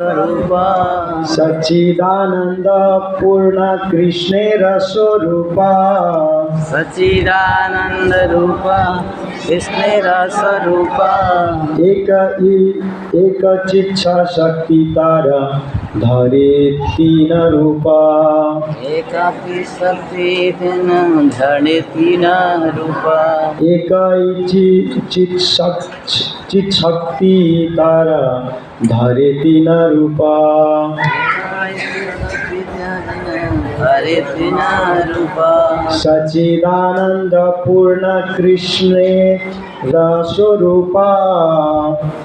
रूपा सच्चिदानंद पूर्ण कृष्णेर स्वरूपा सच्चिदानंद रूपा कृष्णेर स्वरूपा एक चिच्छा शक्ति तार धरे तीन रूपा एक शक्ति तीन धरे तीन रूपा एक चित शक्ति तार धरे तीन रूपा हरे तीन रूपा सच्चिदानंद पूर्ण कृष्णे स्वरूपा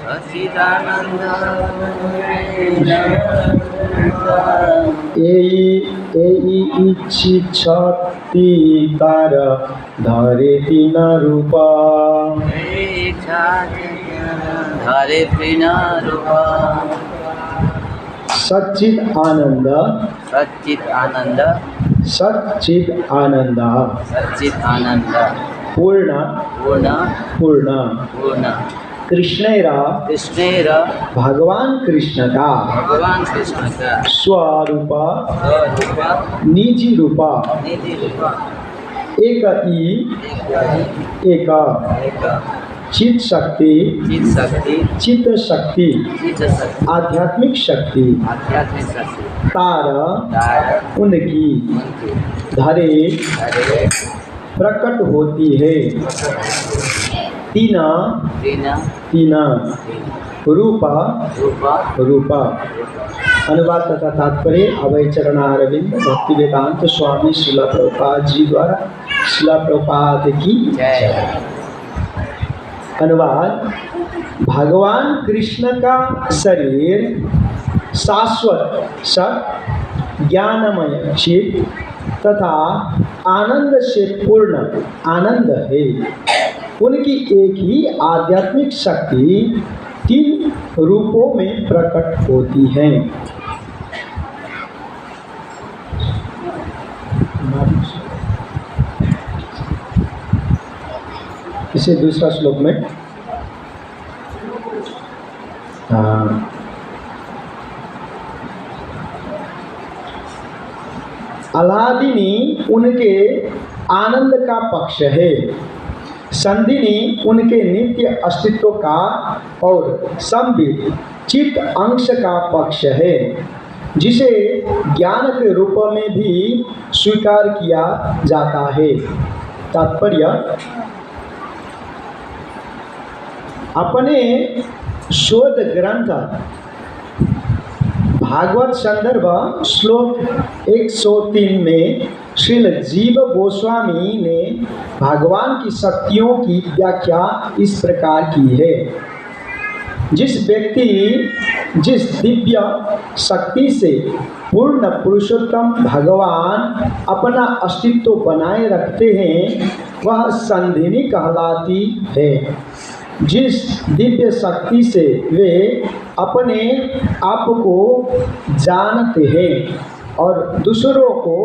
सच्चिदानंद इच्छित शक्ति तार धरे तीन रूपा हरे तीन रूपा सच्चिद आनंद सच्चित आनंद सच्चिद आनंद सच्चित आनंद पूर्ण पूर्ण पूर्ण पूर्ण कृष्णेरा भगवान कृष्ण का स्वरूपा निजी रूपा एक चित शक्ति चित्त शक्ति आध्यात्मिक शक्ति तार उनकी धरे प्रकट होती है तीना रूपा रूपा। अनुवाद तथा तात्पर्य अभय चरणारविंद भक्ति वेदांत स्वामी श्रील प्रभुपाद जी द्वारा श्रील प्रभुपाद की जय। अनुवाद। भगवान कृष्ण का शरीर शाश्वत सत ज्ञानमय चित तथा आनंद से पूर्ण आनंद है। उनकी एक ही आध्यात्मिक शक्ति तीन रूपों में प्रकट होती है। इसे दूसरा श्लोक में आह्लादिनी उनके आनंद का पक्ष है, संधिनी उनके नित्य अस्तित्व का और संबित चित्त अंश का पक्ष है, जिसे ज्ञान के रूप में भी स्वीकार किया जाता है। तात्पर्य। अपने शोध ग्रंथ भागवत संदर्भ श्लोक 103 में श्रील जीव गोस्वामी ने भगवान की शक्तियों की व्याख्या इस प्रकार की है। जिस व्यक्ति जिस दिव्य शक्ति से पूर्ण पुरुषोत्तम भगवान अपना अस्तित्व बनाए रखते हैं, वह संधिनी कहलाती है। जिस दिव्य शक्ति से वे अपने आप को जानते हैं और दूसरों को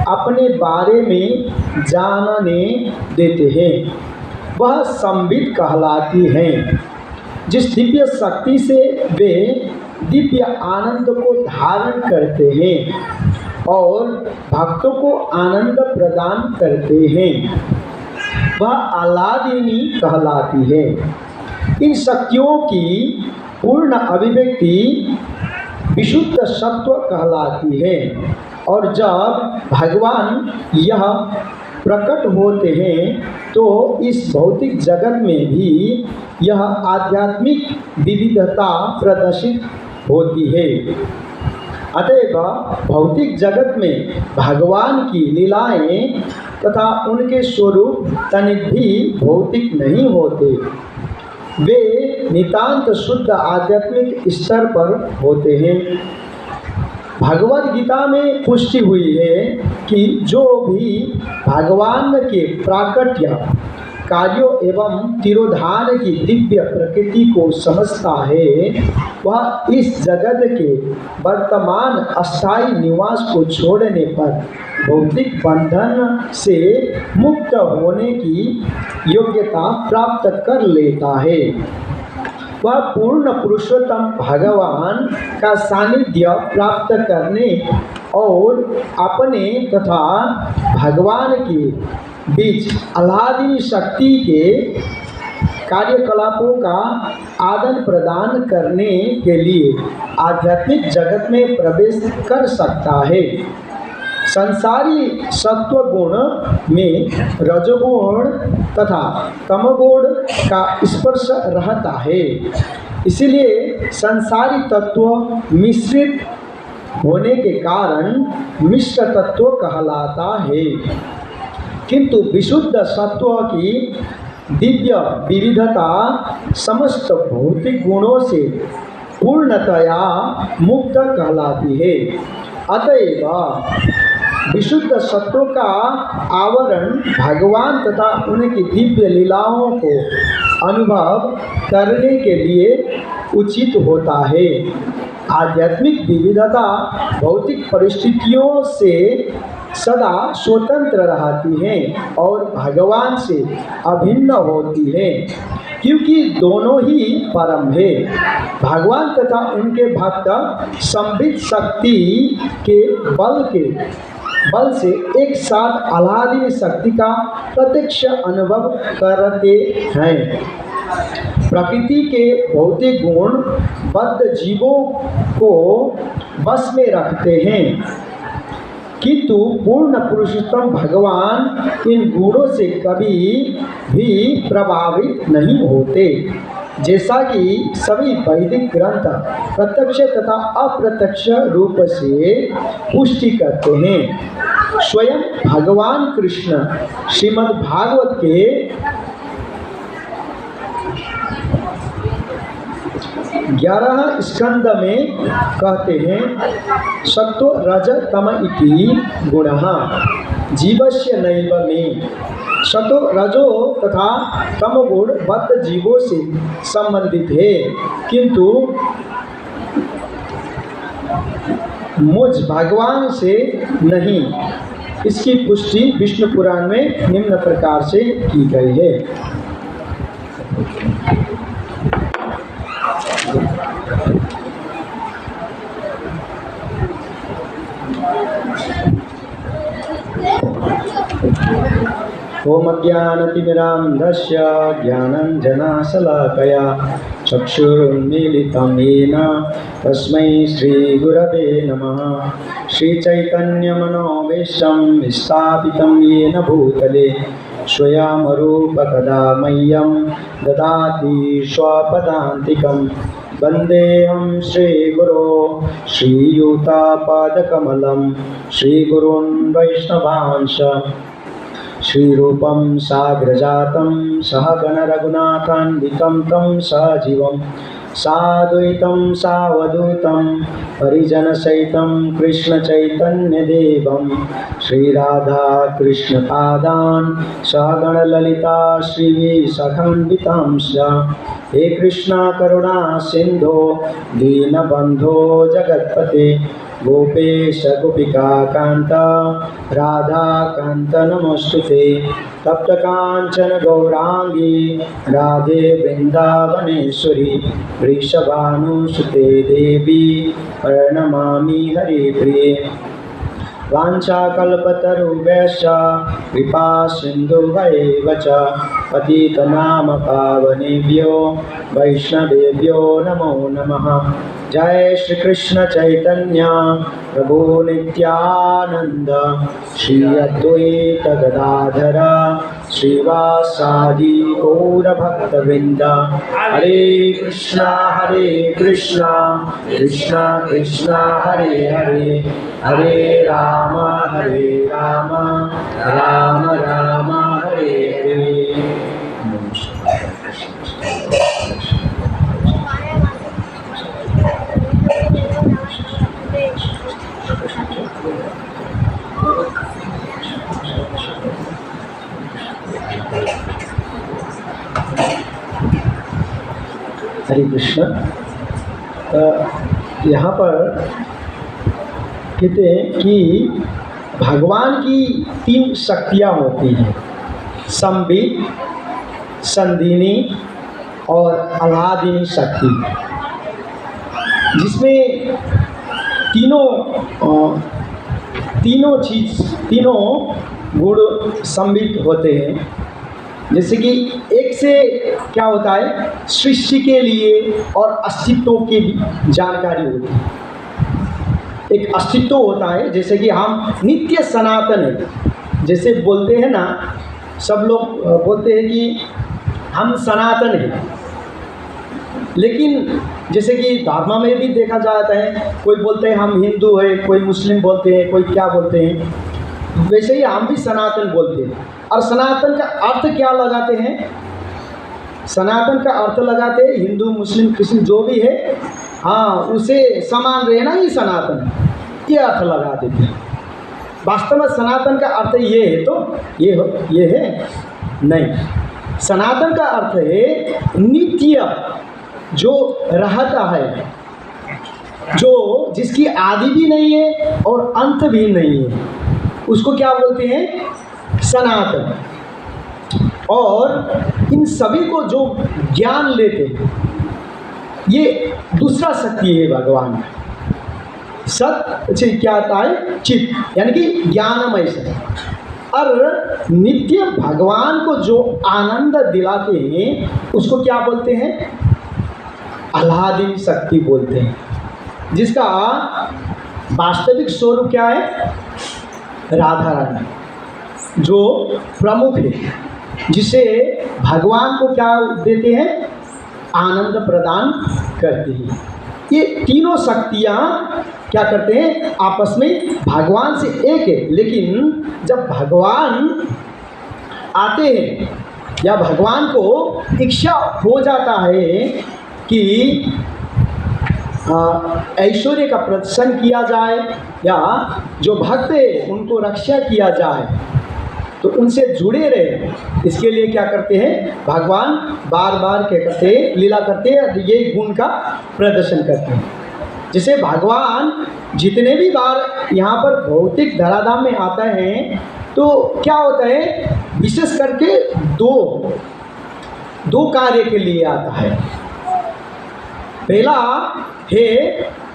अपने बारे में जानने देते हैं, वह संबित कहलाती हैं। जिस दिव्य शक्ति से वे दिव्य आनंद को धारण करते हैं और भक्तों को आनंद प्रदान करते हैं, वह आह्लादिनी कहलाती है। इन शक्तियों की पूर्ण अभिव्यक्ति विशुद्ध सत्व कहलाती है। और जब भगवान यह प्रकट होते हैं तो इस भौतिक जगत में भी यह आध्यात्मिक विविधता प्रदर्शित होती है। अतएव भौतिक जगत में भगवान की लीलाएं तथा उनके स्वरूप तनिक भी भौतिक नहीं होते, वे नितांत शुद्ध आध्यात्मिक स्तर पर होते हैं। भगवद गीता में पुष्टि हुई है कि जो भी भगवान के प्राकट्य कार्यों एवं तिरोधान की दिव्य प्रकृति को समझता है, वह इस जगत के वर्तमान अस्थायी निवास को छोड़ने पर भौतिक बंधन से मुक्त होने की योग्यता प्राप्त कर लेता है। वह पूर्ण पुरुषोत्तम भगवान का सानिध्य प्राप्त करने और अपने तथा भगवान के बीच आह्लादनी शक्ति के कार्यकलापों का आदान प्रदान करने के लिए आध्यात्मिक जगत में प्रवेश कर सकता है। संसारी सत्व गुण में रजोगुण तथा तमोगुण का स्पर्श रहता है, इसलिए संसारी तत्व मिश्रित होने के कारण मिश्र तत्व कहलाता है। किंतु विशुद्ध सत्व की दिव्य विविधता समस्त भौतिक गुणों से पूर्णतया मुक्त कहलाती है। अतएव विशुद्ध सत्व का आवरण भगवान तथा उनकी दिव्य लीलाओं को अनुभव करने के लिए उचित होता है। आध्यात्मिक विविधता भौतिक परिस्थितियों से सदा स्वतंत्र रहती है और भगवान से अभिन्न होती है, क्योंकि दोनों ही परम है। भगवान तथा उनके भक्त संबित शक्ति के बल से एक साथ आह्लादनी शक्ति का प्रत्यक्ष अनुभव करते हैं। प्रकृति के भौतिक गुण बद्ध जीवों को बस में रखते हैं, किंतु पूर्ण पुरुषोत्तम भगवान इन गुणों से कभी भी प्रभावित नहीं होते, जैसा कि सभी वैदिक ग्रंथ प्रत्यक्ष तथा अप्रत्यक्ष रूप से पुष्टि करते हैं। स्वयं भगवान कृष्ण श्रीमद् भागवत के 11 स्कंद में कहते हैं, सत्व रज तम इति गुणः जीवस्य नैव में। सत्व रजो तथा तम गुण बद्ध जीवों से संबंधित है, किंतु मुझ भगवान से नहीं। इसकी पुष्टि विष्णु पुराण में निम्न प्रकार से की गई है। ओम अज्ञानतिमिरान्धस्य ज्ञानाञ्जनशलाकया चक्षुरुन्मीलितं येन तस्मै श्रीगुरवे नमः। श्रीचैतन्यमनोभीष्टं स्थापितं येन भूतले स्वयंरूपकदा मह्यं ददाति स्वपदान्तिकं। वन्देऽहं श्रीगुरो श्रीयुतापादकमलं श्रीगुरून् वैष्णवांश। श्रीरूपं साग्रजातं सहगण रघुनाथान्वितं तं सहजीवं साद्वैतं सावधूतं परिजनसहितं कृष्णचैतन्यदेवं श्रीराधा कृष्णपादान् सहगण ललिता श्रीविशाखान्वितांश्च। हे कृष्णा करुणा सिन्धो दीनबन्धो जगत्पते गोपेश गोपिका कांत राधा कांत नमोस्तुते। तप्त कांचन गौरांगी राधे वृंदावनेश्वरी वृषभानुसुते देवी प्रणमामि हरिप्रिये। वाञ्छाकल्पतरुभ्यश्च कृपा सिन्धुभ्यैव च पतितनाम पावनेभ्यो वैष्णवेभ्यो नमो नमः। जय श्री कृष्ण चैतन्य प्रभु नित्यानंद श्री अद्वैत गदाधर श्रीवासादि गौर भक्तवृंद। हरे कृष्णा कृष्णा कृष्णा हरे हरे हरे राम राम राम हरे हरे। हरे कृष्ण। यहाँ पर कहते हैं कि भगवान की 3 शक्तियाँ होती हैं, संबित, संदिनी और आह्लादिनी शक्ति, जिसमें तीनों गुण सम्मिलित होते हैं। जैसे कि एक से क्या होता है, सृष्टि के लिए और अस्तित्व की जानकारी होती है। एक अस्तित्व होता है, जैसे कि हम नित्य सनातन है, जैसे बोलते हैं ना, सब लोग बोलते हैं कि हम सनातन हैं, लेकिन जैसे कि धर्म में भी देखा जाता है, कोई बोलते हैं हम हिंदू है, कोई मुस्लिम बोलते हैं, कोई क्या बोलते हैं, वैसे ही हम भी सनातन बोलते हैं। और सनातन का अर्थ क्या लगाते हैं? सनातन का अर्थ लगाते हैं हिंदू मुस्लिम क्रिश्चियन जो भी है, हाँ, उसे समान रहना ही सनातन, ये अर्थ लगा देते हैं। वास्तव में सनातन का अर्थ ये है तो ये है नहीं। सनातन का अर्थ है नित्य, जो रहता है, जो जिसकी आदि भी नहीं है और अंत भी नहीं है, उसको क्या बोलते हैं? सनातन। और इन सभी को जो ज्ञान लेते हैं, ये दूसरा शक्ति है भगवान का। सत क्या आता है? चित, यानी कि ज्ञानमय से। और नित्य भगवान को जो आनंद दिलाते हैं, उसको क्या बोलते हैं? आह्लादिनी शक्ति बोलते हैं, जिसका वास्तविक स्वरूप क्या है? राधा रानी, जो प्रमुख है, जिसे भगवान को क्या देते हैं? आनंद प्रदान करते हैं। ये तीनों शक्तियाँ क्या करते हैं? आपस में भगवान से एक है, लेकिन जब भगवान आते हैं या भगवान को इच्छा हो जाता है कि ऐश्वर्य का प्रदर्शन किया जाए या जो भक्त है उनको रक्षा किया जाए, तो उनसे जुड़े रहे, इसके लिए क्या करते हैं? भगवान बार बार क्या करते हैं? लीला करते हैं, ये गुण का प्रदर्शन करते हैं। जैसे भगवान जितने भी बार यहाँ पर भौतिक धराधाम में आता है, तो क्या होता है? विशेष करके दो कार्य के लिए आता है। पहला है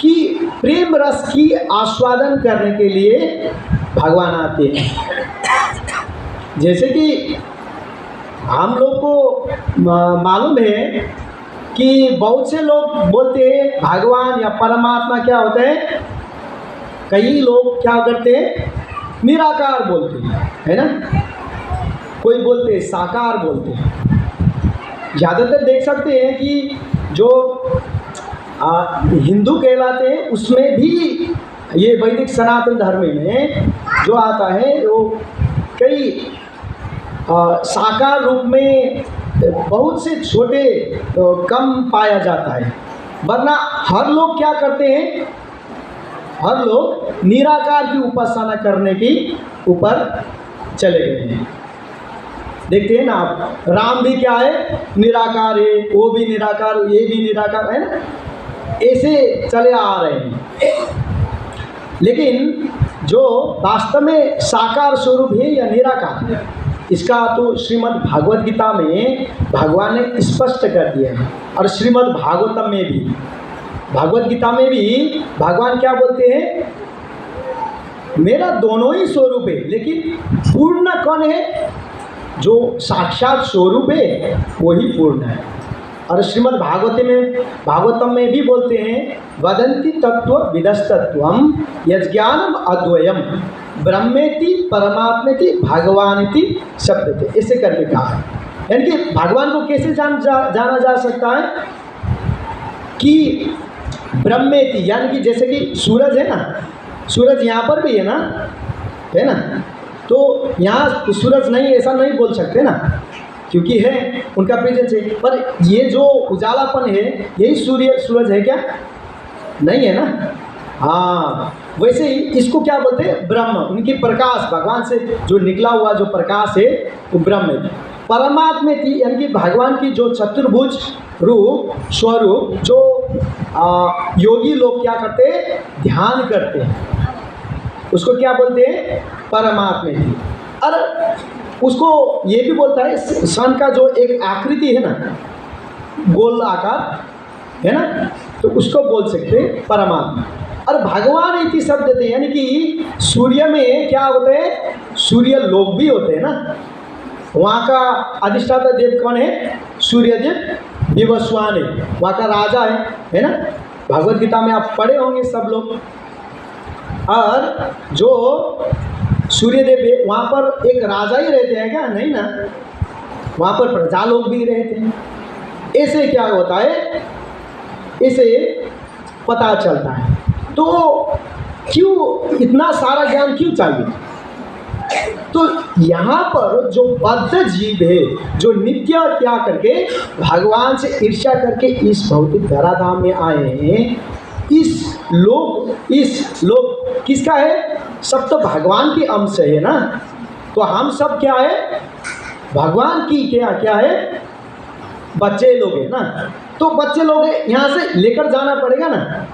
कि प्रेम रस की आस्वादन करने के लिए भगवान आते हैं। जैसे कि हम लोग को मालूम है कि बहुत से लोग बोलते हैं भगवान या परमात्मा क्या होते हैं, कई लोग क्या करते हैं? निराकार बोलते हैं, है ना, कोई बोलते हैं साकार बोलते हैं। ज़्यादातर देख सकते हैं कि जो हिंदू कहलाते हैं, उसमें भी ये वैदिक सनातन धर्म में जो आता है, वो कई साकार रूप में बहुत से छोटे कम पाया जाता है, वरना हर लोग क्या करते हैं? हर लोग निराकार की उपासना करने की ऊपर चले गए हैं। देखते हैं ना आप, राम भी क्या है? निराकार है, वो भी निराकार, ये भी निराकार है ना, ऐसे चले आ रहे हैं। लेकिन जो वास्तव में साकार स्वरूप है या निराकार है, इसका तो श्रीमद् भागवत गीता में भगवान ने स्पष्ट कर दिया है। और श्रीमद् भागवतम में भी, भागवत गीता में भी भगवान क्या बोलते हैं? मेरा दोनों ही स्वरूप है, लेकिन पूर्ण कौन है? जो साक्षात स्वरूप है वही पूर्ण है। और श्रीमद् भागवतम में भी बोलते हैं, वदन्ति तत्व विदस्तत्वम यज्ञानम अद्वयम ब्रह्मेति परमात्मेति भगवानिति शब्दते, ऐसे करके कहा है। यानी कि भगवान को कैसे जाना जा सकता है? कि ब्रह्मेति, यानी कि जैसे कि सूरज है ना, सूरज यहाँ पर भी है ना, तो यहाँ सूरज नहीं, ऐसा नहीं बोल सकते ना, क्योंकि है उनका प्रेजेंस है। पर ये जो उजालापन है, यही सूरज है क्या? नहीं है ना। हाँ, वैसे ही इसको क्या बोलते हैं? ब्रह्म, उनकी प्रकाश, भगवान से जो निकला हुआ जो प्रकाश है वो ब्रह्म है। परमात्मा थी, यानी कि भगवान की जो चतुर्भुज रूप स्वरूप, जो योगी लोग क्या करते हैं? ध्यान करते हैं, उसको क्या बोलते हैं? परमात्मा थी। और उसको ये भी बोलता है, सन का जो एक आकृति है ना, गोल आकार, है ना, तो उसको बोल सकते हैं परमात्मा। और भगवान इति शब्द थे, यानी कि सूर्य में क्या होते हैं, सूर्य लोग भी होते हैं ना। वहाँ का अधिष्ठाता देव कौन है, सूर्य देव विवस्वान है, वहाँ का राजा है ना। भगवत गीता में आप पढ़े होंगे सब लोग। और जो सूर्य देव है वहाँ पर एक राजा ही रहते हैं क्या, नहीं ना, वहाँ पर प्रजा लोग भी रहते हैं। ऐसे क्या होता है, इसे पता चलता है। तो क्यों इतना सारा ज्ञान क्यों चाहिए? तो यहाँ पर जो बद्ध जीव है, जो नित्य क्या करके भगवान से ईर्ष्या करके इस भौतिक धराधाम में आए हैं, इस लोग किसका है, सब तो भगवान के अंश है ना। तो हम सब क्या है, भगवान की क्या है, बच्चे लोग हैं ना। तो बच्चे लोग हैं, यहाँ से लेकर जाना पड़ेगा ना।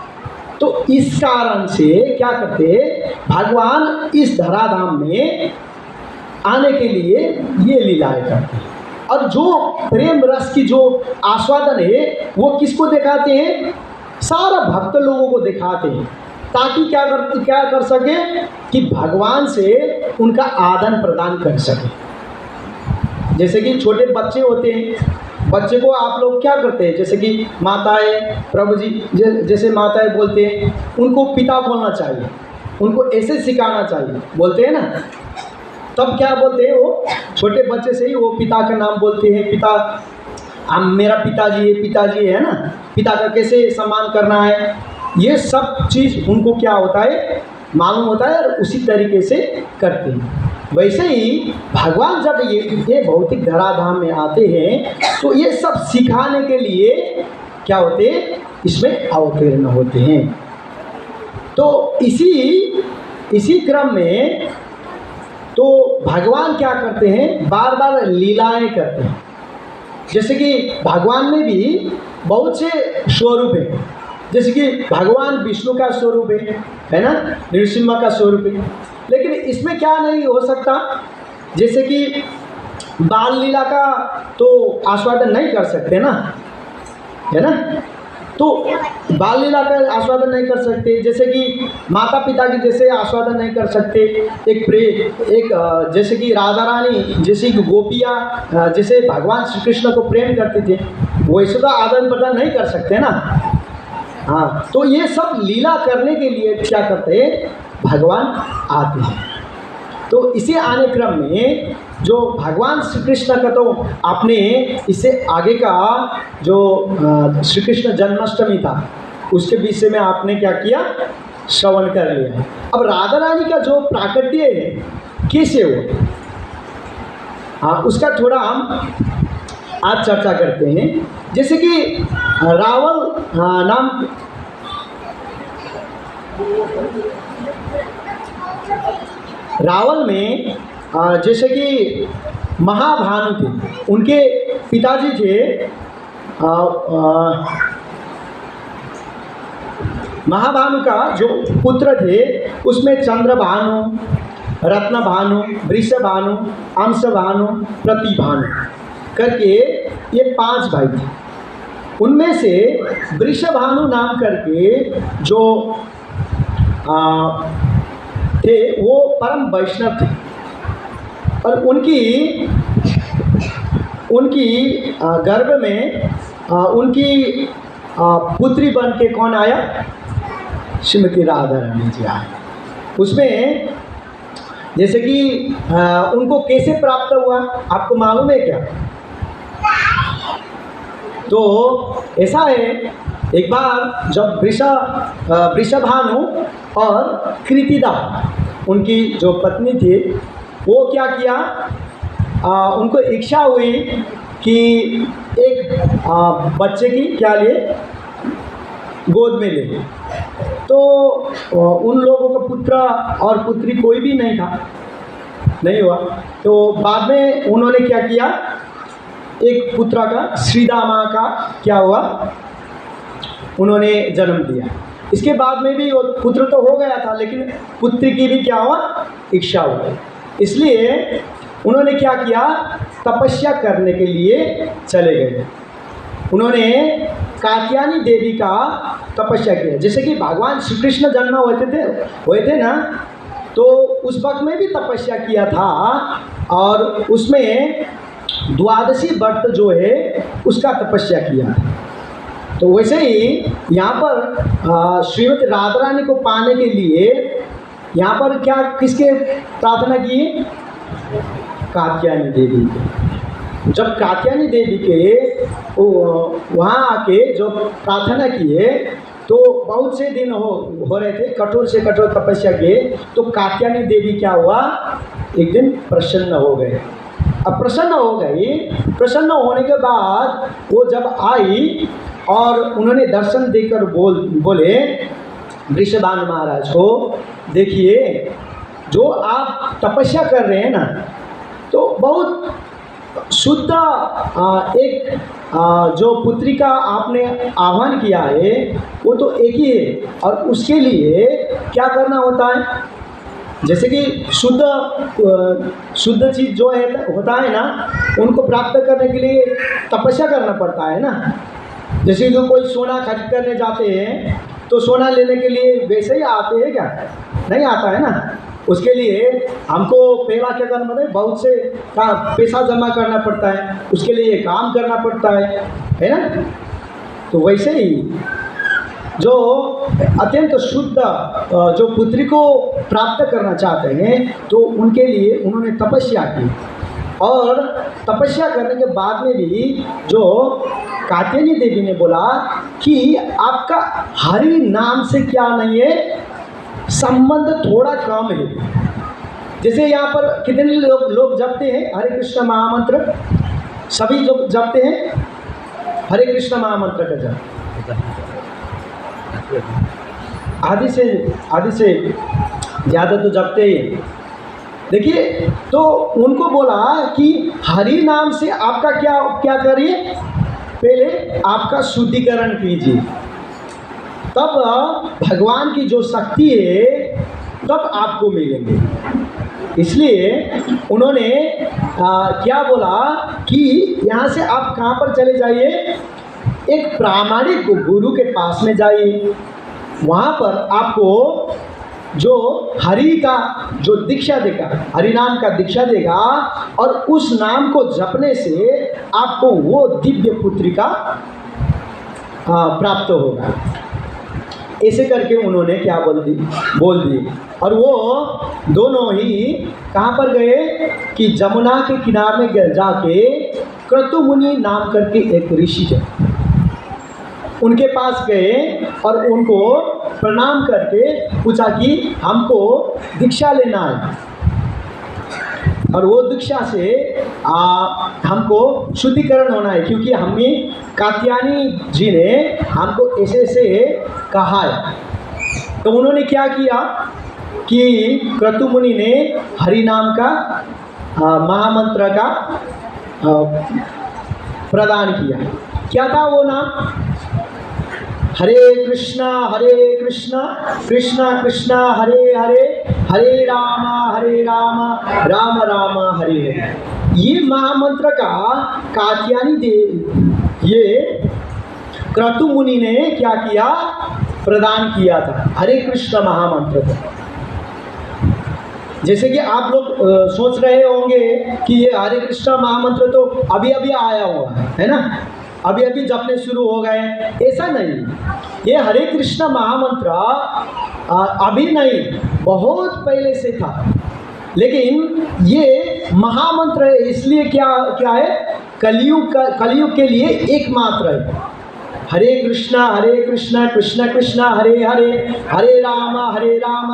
तो इस कारण से क्या करते, भगवान इस धराधाम में आने के लिए ये लीलाएं करते हैं। और जो प्रेम रस की जो आस्वादन है वो किसको दिखाते हैं, सारा भक्त लोगों को दिखाते हैं, ताकि क्या कर सके कि भगवान से उनका आदान प्रदान कर सके। जैसे कि छोटे बच्चे होते हैं, बच्चे को आप लोग क्या करते हैं, जैसे कि माताएं, प्रभु जी जैसे माताएं बोलते हैं, उनको पिता बोलना चाहिए, उनको ऐसे सिखाना चाहिए, बोलते हैं ना। तब क्या बोलते हैं, वो छोटे बच्चे से ही वो पिता का नाम बोलते हैं, पिता, मेरा पिताजी है ना, पिता का कैसे सम्मान करना है, ये सब चीज़ उनको क्या होता है, मालूम होता है, और उसी तरीके से करते हैं। वैसे ही भगवान जब ये भौतिक धराधाम में आते हैं तो ये सब सिखाने के लिए क्या होते हैं, इसमें अवतीर्ण होते हैं। तो इसी क्रम में तो भगवान क्या करते हैं, बार बार लीलाएं करते हैं। जैसे कि भगवान में भी बहुत से स्वरूप हैं, जैसे कि भगवान विष्णु का स्वरूप है ना, नृसिंह का स्वरूप है। लेकिन इसमें क्या नहीं हो सकता, जैसे कि बाल लीला का तो आस्वादन नहीं कर सकते ना, है ना। तो बाल लीला का आस्वादन नहीं कर सकते, जैसे कि माता पिता की जैसे आस्वादन नहीं कर सकते। एक जैसे कि राधा रानी, जैसे कि गोपियाँ जैसे भगवान श्री कृष्ण को प्रेम करते थे, वैसे तो आदान प्रदान नहीं कर सकते ना। हाँ, तो ये सब लीला करने के लिए क्या करते हैं, भगवान आते हैं। तो इसी आने क्रम में जो भगवान श्री कृष्ण का, तो आपने इससे आगे का जो श्री कृष्ण जन्माष्टमी था उसके विषय में आपने क्या किया, श्रवण कर लिया। अब राधा रानी का जो प्राकट्य है कैसे हो, हाँ, उसका थोड़ा हम आज चर्चा करते हैं। जैसे कि रावल में जैसे कि महाभानु थे, उनके पिताजी थे महाभानु का जो पुत्र थे उसमें चंद्रभानु, रत्नभानु, वृषभानु, अंशभानु, प्रतिभानु करके ये 5 भाई थे। उनमें से वृषभानु नाम करके जो थे वो परम वैष्णव थे, और उनकी गर्भ में उनकी पुत्री बन के कौन आया, श्रीमती राधा रानी जी आए। उसमें जैसे कि उनको कैसे प्राप्त हुआ आपको मालूम है क्या? तो ऐसा है, एक बार जब वृषभानु और कृतिदा उनकी जो पत्नी थी, वो क्या किया, उनको इच्छा हुई कि एक बच्चे की क्या लिए, गोद में ले। तो उन लोगों का पुत्र और पुत्री कोई भी नहीं था, नहीं हुआ। तो बाद में उन्होंने क्या किया, एक पुत्र का, श्रीदामा का क्या हुआ, उन्होंने जन्म दिया। इसके बाद में भी वो पुत्र तो हो गया था, लेकिन पुत्री की भी क्या हुआ, इच्छा हुई। इसलिए उन्होंने क्या किया, तपस्या करने के लिए चले गए। उन्होंने कात्यायनी देवी का तपस्या किया। जैसे कि भगवान श्री कृष्ण जन्म हुए थे ना, तो उस वक्त में भी तपस्या किया था, और उसमें द्वादशी व्रत जो है उसका तपस्या किया। तो वैसे ही यहाँ पर श्रीमती राधा रानी को पाने के लिए यहाँ पर क्या किसके प्रार्थना की? कात्यायनी देवी के। जब कात्यायनी देवी के वहाँ आके जो प्रार्थना किए, तो बहुत से दिन हो रहे थे, कठोर से कठोर तपस्या के, तो कात्यायनी देवी क्या हुआ, एक दिन प्रसन्न हो गए। अब प्रसन्न हो गई, प्रसन्न होने के बाद वो जब आई और उन्होंने दर्शन देकर बोले वृषभान महाराज को, देखिए जो आप तपस्या कर रहे हैं ना, तो बहुत शुद्ध एक जो पुत्री का आपने आह्वान किया है वो तो एक ही है, और उसके लिए क्या करना होता है? जैसे कि शुद्ध चीज़ जो है होता है ना, उनको प्राप्त करने के लिए तपस्या करना पड़ता है ना। जैसे कि कोई सोना खरीद करने जाते हैं, तो सोना लेने के लिए वैसे ही आते हैं क्या? नहीं आता है ना। उसके लिए हमको पहला क्या करना पड़ता है? बहुत से पैसा जमा करना पड़ता है, उसके लिए काम करना पड़ता है ना। तो वैसे ही जो अत्यंत शुद्ध जो पुत्री को प्राप्त करना चाहते हैं, तो उनके लिए उन्होंने तपस्या की, और तपस्या करने के बाद में भी जो कात्यायनी देवी ने बोला कि आपका हरि नाम से क्या नहीं है, संबंध थोड़ा कम है। जैसे यहाँ पर कितने लोग जपते हैं हरे कृष्ण महामंत्र? सभी लोग जपते हैं हरे कृष्ण महामंत्र का जप, आधे से ज़्यादा तो जपते ही। देखिए, तो उनको बोला कि हरि नाम से आपका क्या करिए, पहले आपका शुद्धिकरण कीजिए, तब भगवान की जो शक्ति है तब आपको मिलेंगे। इसलिए उन्होंने क्या बोला कि यहाँ से आप कहाँ पर चले जाइए, एक प्रामाणिक गुरु के पास में जाइए, वहाँ पर आपको जो हरि का जो दीक्षा देगा, हरि नाम का दीक्षा देगा, और उस नाम को जपने से आपको वो दिव्य पुत्री का प्राप्त होगा। ऐसे करके उन्होंने क्या बोल दी। और वो दोनों ही कहाँ पर गए कि जमुना के किनारे में जाके क्रतु मुनि नाम करके एक ऋषि है, उनके पास गए और उनको प्रणाम करके पूछा कि हमको दीक्षा लेना है, और वो दीक्षा से हमको शुद्धिकरण होना है, क्योंकि हमें कात्यायनी जी ने हमको ऐसे कहा है। तो उन्होंने क्या किया कि क्रतु मुनि ने हरि नाम का महामंत्र का प्रदान किया। क्या था वो नाम? हरे कृष्णा कृष्णा कृष्णा हरे हरे, हरे राम राम राम हरे हरे। ये महामंत्र का कात्यायनी ये क्रतु मुनि ने क्या किया, प्रदान किया था हरे कृष्ण महामंत्र को। जैसे कि आप लोग सोच रहे होंगे कि ये हरे कृष्ण महामंत्र तो अभी अभी आया हुआ है ना, अभी अभी जपने शुरू हो गए, ऐसा नहीं। ये हरे कृष्ण महामंत्र अभी नहीं, बहुत पहले से था, लेकिन ये महामंत्र है, इसलिए क्या है, कलयुग के लिए एकमात्र है। हरे कृष्णा कृष्ण कृष्ण हरे हरे, हरे राम राम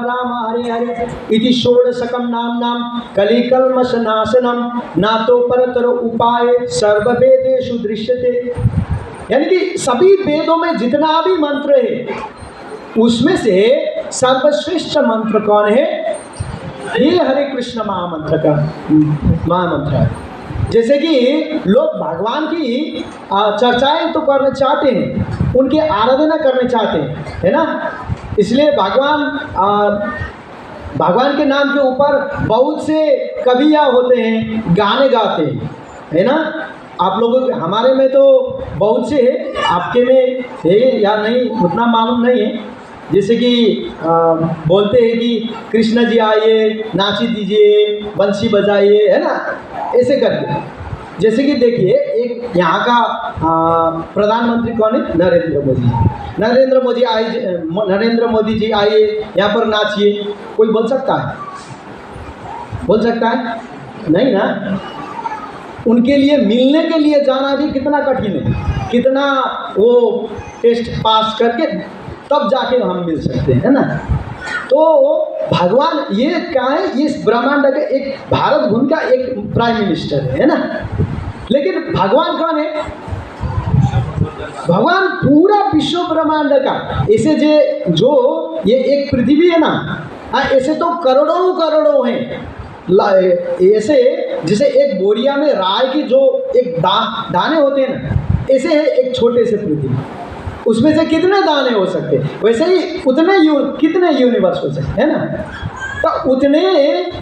राम हरे हरे, इति षोडशकं नाम कलिकल्मष नाशनम, नातो परतरो उपाय सर्ववेदेषु दृश्यते। यानी कि सभी वेदों में जितना भी मंत्र है, उसमें से सर्वश्रेष्ठ मंत्र कौन है? ये हरे कृष्ण महामंत्र है। जैसे कि लोग भगवान की चर्चाएं तो करना चाहते हैं, उनकी आराधना करना चाहते हैं, है ना। इसलिए भगवान के नाम के ऊपर बहुत से कवियाँ होते हैं, गाने गाते हैं, है ना। आप लोगों के हमारे में तो बहुत से आपके में है या नहीं उतना मालूम नहीं है। जैसे कि बोलते हैं कि कृष्ण जी आइए, नाची दीजिए, बंसी बजाइए, है ना, ऐसे करके। जैसे कि देखिए, एक यहाँ का प्रधानमंत्री कौन है? नरेंद्र मोदी। नरेंद्र मोदी जी आइए, यहाँ पर नाचिए, कोई बोल सकता है? बोल सकता है? नहीं ना। उनके लिए मिलने के लिए जाना भी कितना कठिन है, कितना वो टेस्ट पास करके तब जाके हम मिल सकते हैं, है ना। तो भगवान ये क्या है? इस ब्रह्मांड का एक, भारत भूमि का एक प्राइम मिनिस्टर है ना। लेकिन भगवान कौन है? भगवान पूरा विश्व ब्रह्मांड का, ऐसे जो ये एक पृथ्वी है ना, ऐसे तो करोड़ों करोड़ों हैं। ऐसे जैसे एक बोरिया में राय की जो एक दाने होते हैं ना, ऐसे है एक छोटे से पृथ्वी, उसमें से कितने दाने हो सकते हैं, वैसे ही उतने कितने यूनिवर्स हो सकते हैं ना। तो उतने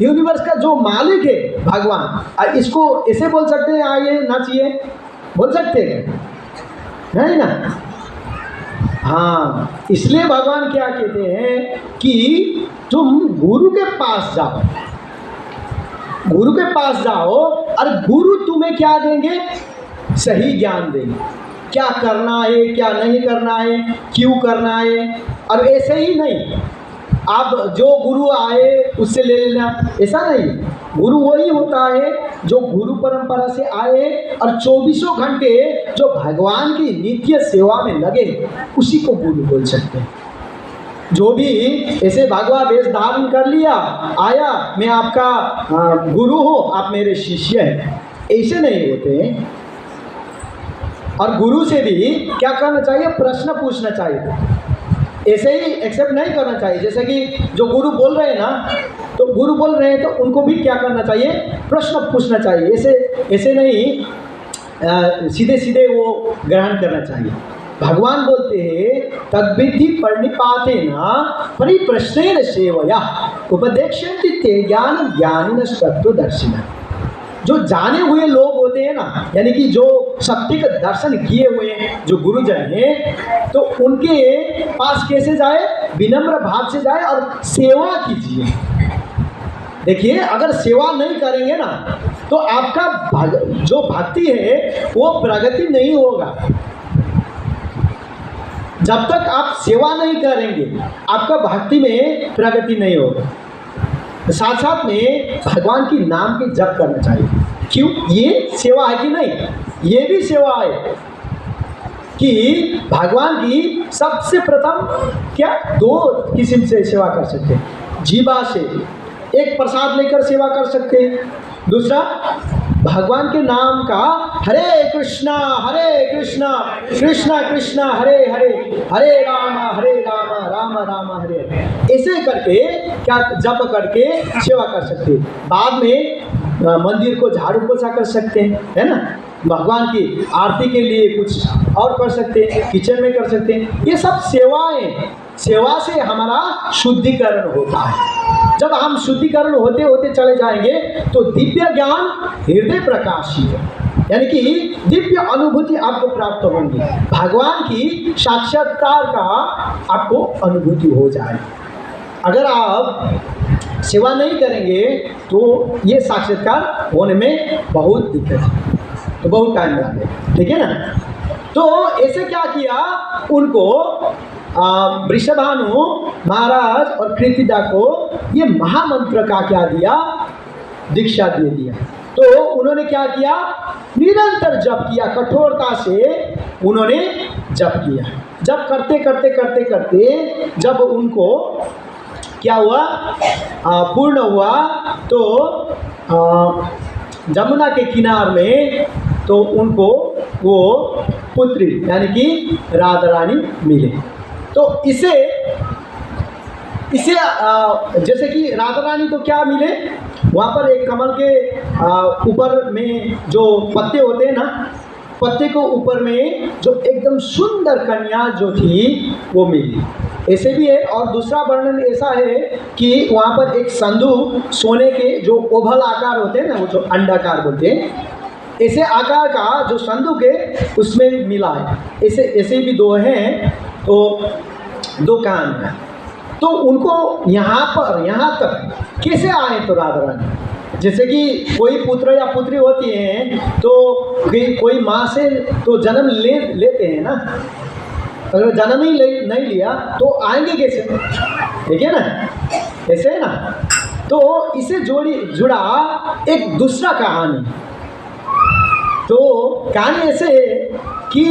यूनिवर्स का जो मालिक है भगवान, इसको ऐसे बोल सकते हैं आइए नाचिए, बोल सकते हैं? नहीं ना। हाँ, इसलिए भगवान क्या कहते हैं कि तुम गुरु के पास जाओ, गुरु के पास जाओ और गुरु तुम्हें क्या देंगे? सही ज्ञान देंगे, क्या करना है, क्या नहीं करना है, क्यों करना है। और ऐसे ही नहीं आप जो गुरु आए उससे ले लेना, ऐसा नहीं। गुरु वही होता है जो गुरु परंपरा से आए और 24 घंटे जो भगवान की नित्य सेवा में लगे, उसी को गुरु बोल सकते हैं। जो भी ऐसे भगवा वेश धारण कर लिया, आया मैं आपका गुरु हूँ, आप मेरे शिष्य हैं, ऐसे नहीं होते। और गुरु से भी क्या करना चाहिए? प्रश्न पूछना चाहिए, ऐसे ही एक्सेप्ट नहीं करना चाहिए। जैसे कि जो गुरु बोल रहे हैं ना, तो गुरु बोल रहे हैं तो उनको भी क्या करना चाहिए? प्रश्न पूछना चाहिए। ऐसे नहीं सीधे सीधे वो ग्रहण करना चाहिए। भगवान बोलते हैं तद्विधि प्रणिपाते न परिप्रश्नेन सेवया उपदेक्षन्ति ते ज्ञान ज्ञानिनः तत्त्वदर्शिनः। जो जाने हुए लोग होते हैं ना, यानी कि जो सत्य का दर्शन किए हुए जो गुरुजन हैं, तो उनके पास कैसे जाए? विनम्र भाव से जाए और सेवा कीजिए। देखिए, अगर सेवा नहीं करेंगे ना, तो आपका जो भक्ति है वो प्रगति नहीं होगा। जब तक आप सेवा नहीं करेंगे, आपका भक्ति में प्रगति नहीं होगा। साथ साथ में भगवान की नाम की जप करना चाहिए। क्यों? ये सेवा है कि नहीं? ये भी सेवा है कि भगवान की सबसे प्रथम क्या 2 किस्म से सेवा कर सकते हैं। जीवा से एक प्रसाद लेकर सेवा कर सकते हैं, दूसरा भगवान के नाम का हरे कृष्णा कृष्णा कृष्णा हरे हरे, हरे राम राम राम हरे, ऐसे करके क्या जप करके सेवा कर सकते हैं। बाद में मंदिर को झाड़ू पोछा कर सकते हैं, है ना। भगवान की आरती के लिए कुछ और कर सकते हैं, किचन में कर सकते हैं। ये सब सेवाएं, सेवा से हमारा शुद्धिकरण होता है। जब हम शुद्धिकरण होते होते चले जाएंगे तो दिव्य ज्ञान हृदय प्रकाशी है, यानी कि दिव्य अनुभूति आपको प्राप्त होंगी। भगवान की साक्षात्कार का आपको अनुभूति हो जाए। अगर आप सेवा नहीं करेंगे तो ये साक्षात्कार होने में बहुत दिक्कत है, तो बहुत टाइम लगेगा, ठीक है ना। तो ऐसे क्या किया, उनको वृषभानु महाराज और कृतिदा को ये महामंत्र का क्या दिया? दीक्षा दे दिया। तो उन्होंने क्या किया? निरंतर जप किया, कठोरता से उन्होंने जप किया। जप करते करते करते करते जब उनको क्या हुआ, पूर्ण हुआ, तो जमुना के किनार में तो उनको वो पुत्री यानी कि राधा रानी मिले। तो इसे जैसे कि राधा रानी तो क्या मिले, वहाँ पर एक कमल के ऊपर में जो पत्ते होते हैं ना, पत्ते को ऊपर में जो एकदम सुंदर कन्या जो थी वो मिली। ऐसे भी है। और दूसरा वर्णन ऐसा है कि वहाँ पर एक संदूक सोने के जो ओवल आकार होते हैं ना, वो जो अंडाकार बोलते हैं, ऐसे आकार का जो संदूक है उसमें मिला है। ऐसे ऐसे भी दो हैं, तो दो कान हैं। तो उनको यहाँ पर यहाँ तक कैसे आए तो राधा रानी? जैसे कि कोई पुत्र या पुत्री होती हैं तो कोई माँ से तो जन्म लेते हैं ना, अगर जन्म ही नहीं लिया तो आएंगे कैसे? ठीक है ना, ऐसे है ना। तो इसे जुड़ा एक दूसरा कहानी। तो कहानी ऐसे है कि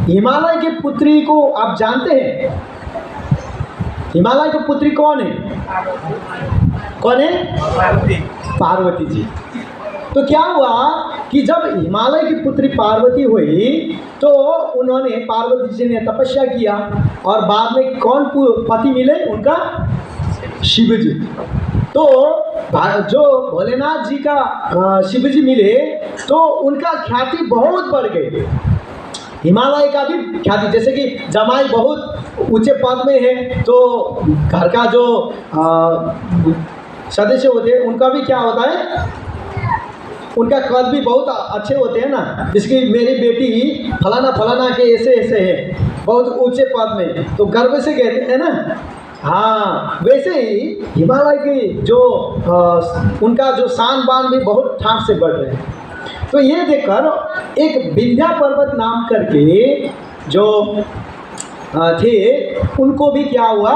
हिमालय की पुत्री को आप जानते हैं? हिमालय की पुत्री कौन है? कौन है? पार्वती जी। तो क्या हुआ कि जब हिमालय की पुत्री पार्वती हुई तो उन्होंने, पार्वती जी ने तपस्या किया और बाद में कौन पति मिले उनका? शिव जी। तो जो भोलेनाथ जी का शिव जी मिले तो उनका ख्याति बहुत बढ़ गई, हिमालय का भी ख्याति। जैसे कि जमाई बहुत ऊंचे पद में है तो घर का जो सदस्य होते हैं उनका भी क्या होता है, उनका कद भी बहुत अच्छे होते हैं ना। जिसकी मेरी बेटी फलाना फलाना के ऐसे ऐसे है, बहुत ऊंचे पद में, तो गर्व से कहते हैं ना। हाँ, वैसे ही हिमालय की जो उनका जो शान बान भी बहुत ठाट से बढ़ रहे हैं। तो ये देखकर एक विंध्या पर्वत नाम करके जो थे उनको भी क्या हुआ,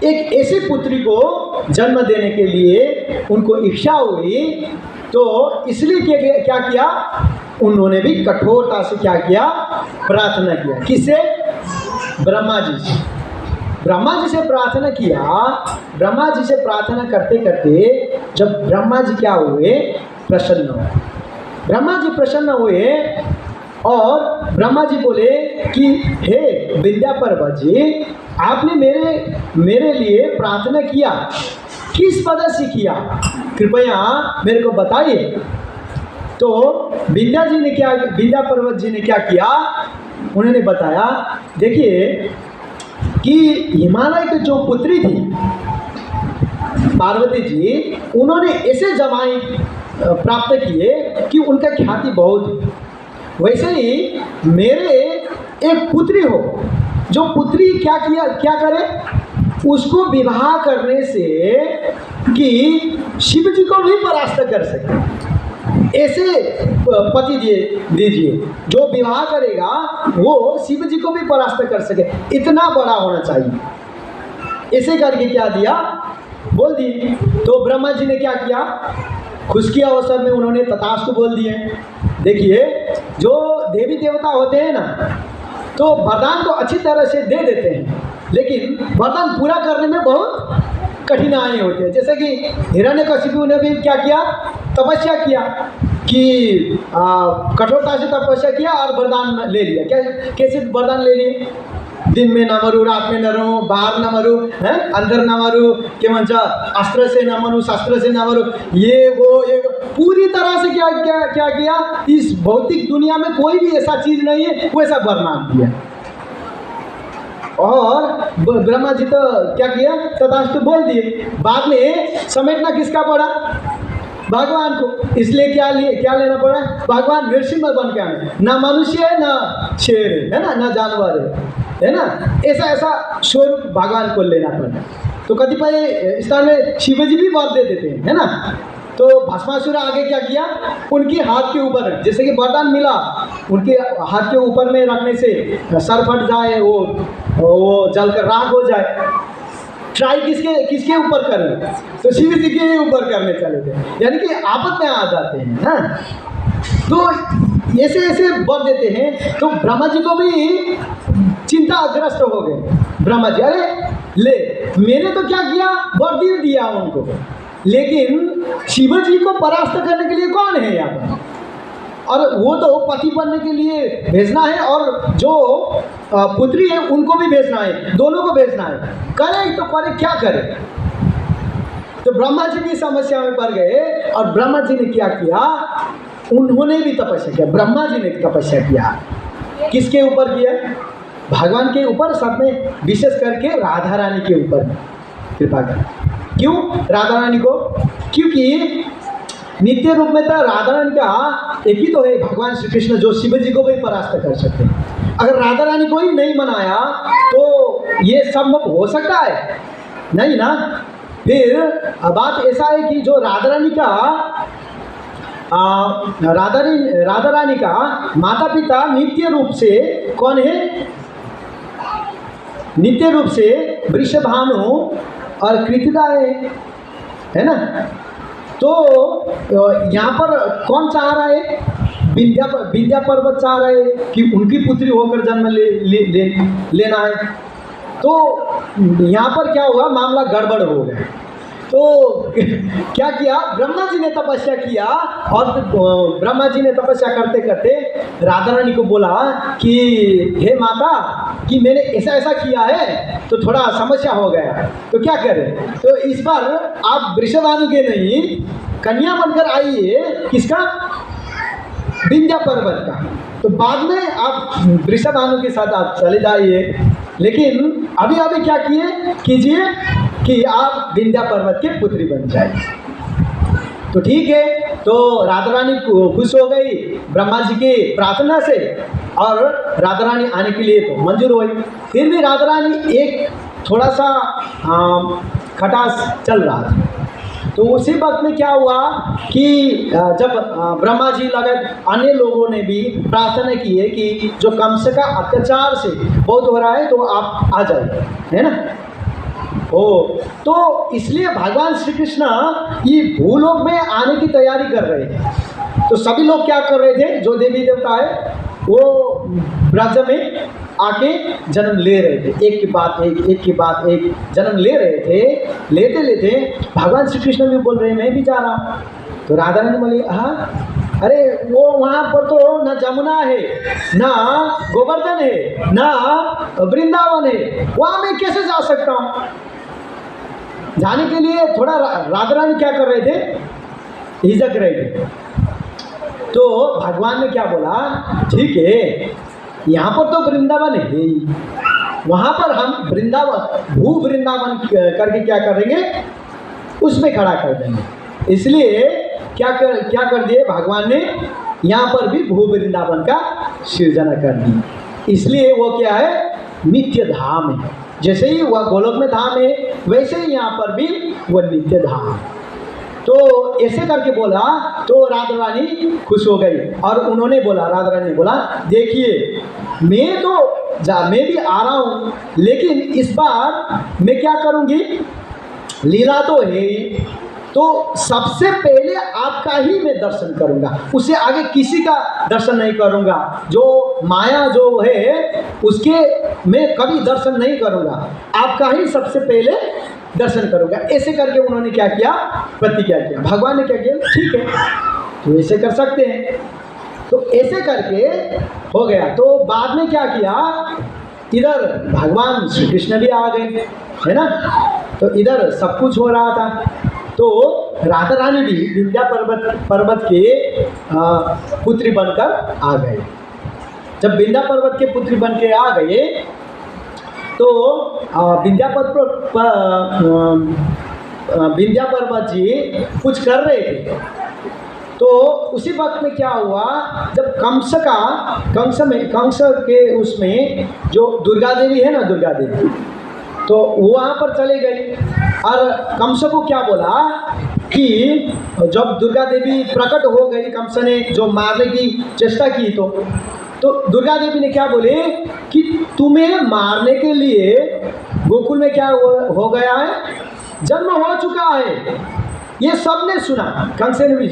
एक ऐसी पुत्री को जन्म देने के लिए उनको इच्छा हुई। तो इसलिए क्या किया, उन्होंने भी कठोरता से क्या किया, प्रार्थना किया। किससे? ब्रह्मा जी से। ब्रह्मा जी से प्रार्थना किया। ब्रह्मा जी से प्रार्थना करते करते जब ब्रह्मा जी क्या हुए, प्रसन्न हुए। ब्रह्मा जी प्रसन्न हुए और ब्रह्मा जी बोले कि हे विंध्या पर्वत जी, आपने मेरे लिए प्रार्थना किया, किस वजह से किया, कृपया मेरे को बताइए। तो विंध्या पर्वत जी ने क्या किया, उन्होंने बताया, देखिए कि हिमालय की जो पुत्री थी पार्वती जी, उन्होंने ऐसे जमाई प्राप्त किए कि उनका ख्याति बहुत है। वैसे ही मेरे एक पुत्री हो, जो पुत्री क्या करे, उसको विवाह करने से कि शिव जी को भी परास्त कर सके, ऐसे पति दीजिए जो विवाह करेगा वो शिव जी को भी परास्त कर सके, इतना बड़ा होना चाहिए। ऐसे करके क्या दिया, बोल दिए। तो ब्रह्मा जी ने क्या किया, खुशी अवसर में उन्होंने तथास्तु बोल दिए। देखिए, जो देवी देवता होते हैं ना, तो वरदान तो अच्छी तरह से दे देते हैं, लेकिन वरदान पूरा करने में बहुत कठिनाई होती है। जैसे कि हिरण्यकशिपु ने भी क्या किया, तपस्या किया कि कठोरता से तपस्या किया और वरदान ले लिया। कैसे वरदान ले लिए, दिन में न मरू, रात में न रहूँ, बाहर न मरू, अंदर न मरू, क्या मंचा, अस्त्र से न मरू, शस्त्र से न मरू, ये पूरी तरह से क्या किया, इस भौतिक दुनिया में कोई भी ऐसा चीज नहीं है वैसा वरदान दिया। और ब्रह्मा जी तो क्या किया, तथास्तु बोल दिए। बाद में समेटना किसका पड़ा, भगवान को। इसलिए क्या लेना पड़ा, भगवान नृसिंह बन के आए, ना मनुष्य है ना शेर है ना जानवर है ना, ऐसा स्वरूप भगवान को लेना पड़ा। तो कतिपय स्थान में शिव जी भी वर दे देते हैं, है ना। तो भस्मासुर आगे क्या किया, उनके हाथ के ऊपर, जैसे कि वरदान मिला, उनके हाथ के ऊपर में रखने से सर फट जाए, वो जलकर राख हो जाए। ट्राई किसके ऊपर करने, तो शिव जी के ऊपर करने चले थे, यानी कि आपत में आ जाते हैं ना। तो ऐसे वर देते हैं। तो ब्रह्मा जी को भी चिंताग्रस्त हो गए। ब्रह्मा जी, अरे ले, मैंने तो क्या किया, वर दे दिया उनको, लेकिन शिव जी को परास्त करने के लिए कौन है यहाँ पर, और वो तो पति बनने के लिए भेजना है और जो पुत्री है उनको भी भेजना है, दोनों को भेजना है। करे तो करे, क्या करे। तो ब्रह्मा जी भी समस्या में पड़ गए और ब्रह्मा जी ने क्या किया, उन्होंने भी तपस्या किया। ब्रह्मा जी ने तपस्या किया, किसके ऊपर किया, भगवान के ऊपर, सब में विशेष करके राधा रानी के ऊपर कृपा कर। क्यों राधा रानी को, क्योंकि नित्य रूप में तो राधा रानी का एक ही तो है, भगवान श्री कृष्ण, जो शिव जी को भी परास्त कर सकते हैं। अगर राधा रानी को ही नहीं मनाया तो ये संभव हो सकता है नहीं ना। फिर बात ऐसा है कि जो राधा रानी का राधा रानी का माता पिता नित्य रूप से कौन है? नित्य रूप से वृषभानु और कृतिका है ना। तो यहाँ पर कौन चाह रहा है? विंध्या पर्वत चाह रहा है कि उनकी पुत्री होकर जन्म लेना है। तो यहाँ पर क्या हुआ, मामला गड़बड़ हो गया। तो क्या किया, ब्रह्मा जी ने तपस्या किया, और ब्रह्मा जी ने तपस्या करते करते राधा रानी को बोला कि हे माता, कि मैंने ऐसा ऐसा किया है तो थोड़ा समस्या हो गया, तो क्या करें? तो इस बार आप वृषभानु के नहीं, कन्या बनकर आइए, किसका? विंध्या पर्वत का। तो बाद में आप वृषभानु के साथ आप चले जाइए, लेकिन अभी अभी क्या कीजिए कि आप विंध्या पर्वत के पुत्री बन जाए। तो ठीक है, तो राधा रानी खुश हो गई ब्रह्मा जी की प्रार्थना से, और राधा रानी आने के लिए तो मंजूर हुई। फिर भी राधा रानी एक थोड़ा सा खटास चल रहा था। तो उसी वक्त में क्या हुआ कि जब ब्रह्मा जी लगात अन्य लोगों ने भी प्रार्थना की है कि जो कंस का अत्याचार से बहुत हो रहा है, तो आप आ जाइए, है ना। तो इसलिए भगवान श्री कृष्ण ये भूलोक में आने की तैयारी कर रहे थे। तो सभी लोग क्या कर रहे थे, जो देवी देवता है वो ब्रज में आके जन्म ले रहे थे, एक के बाद एक जन्म ले रहे थे। लेते लेते भगवान श्री कृष्ण भी बोल रहे हैं मैं भी जा रहा हूँ। तो राधा रानी बोली हाँ, अरे वो वहाँ पर तो न जमुना है, ना गोवर्धन है, ना वृंदावन है, वहाँ मैं कैसे जा सकता हूँ? जाने के लिए थोड़ा राधा रानी क्या कर रहे थे, हिचक रहे थे। तो भगवान ने क्या बोला, ठीक है, यहाँ पर तो वृंदावन है, वहाँ पर हम भू वृंदावन करके क्या करेंगे, उसमें खड़ा कर देंगे। इसलिए क्या कर दिए भगवान ने, यहाँ पर भी भू वृंदावन का सृजना कर दी। इसलिए वो क्या है, नित्य धाम है। जैसे ही वह गोलोक में धाम है, वैसे ही यहाँ पर भी वह नित्य धाम है। तो ऐसे करके बोला, तो राधा रानी खुश हो गई, और उन्होंने बोला, राधा रानी ने बोला, देखिए मैं भी आ रहा हूँ, लेकिन इस बार मैं क्या करूँगी, लीला तो है ही, तो सबसे पहले आपका ही मैं दर्शन करूँगा, उससे आगे किसी का दर्शन नहीं करूँगा। जो माया जो है उसके मैं कभी दर्शन नहीं करूँगा, आपका ही सबसे पहले दर्शन करूँगा। ऐसे करके उन्होंने क्या किया, प्रतिज्ञा किया। भगवान ने क्या किया, ठीक है तो ऐसे कर सकते हैं। तो ऐसे करके हो गया। तो बाद में क्या किया, इधर भगवान श्री कृष्ण भी आ गए, है ना। तो इधर सब कुछ हो रहा था। तो राधा रानी भी विंध्या पर्वत के पुत्री बनकर आ गए। जब विंध्या पर्वत के पुत्री बन के आ गए, तो विंध्या पर्वत जी कुछ कर रहे थे। तो उसी वक्त में क्या हुआ, जब कंस के उसमें जो दुर्गा देवी है ना, दुर्गा देवी, तो वहाँ पर चले गए। और कंस को क्या बोला कि जब दुर्गा देवी प्रकट हो गई, कंस ने जो मारने की चेष्टा की, तो दुर्गा देवी ने क्या बोले कि तुम्हें मारने के लिए गोकुल में क्या हो गया है, जन्म हो चुका है। ये सब ने सुना, कंस ने भी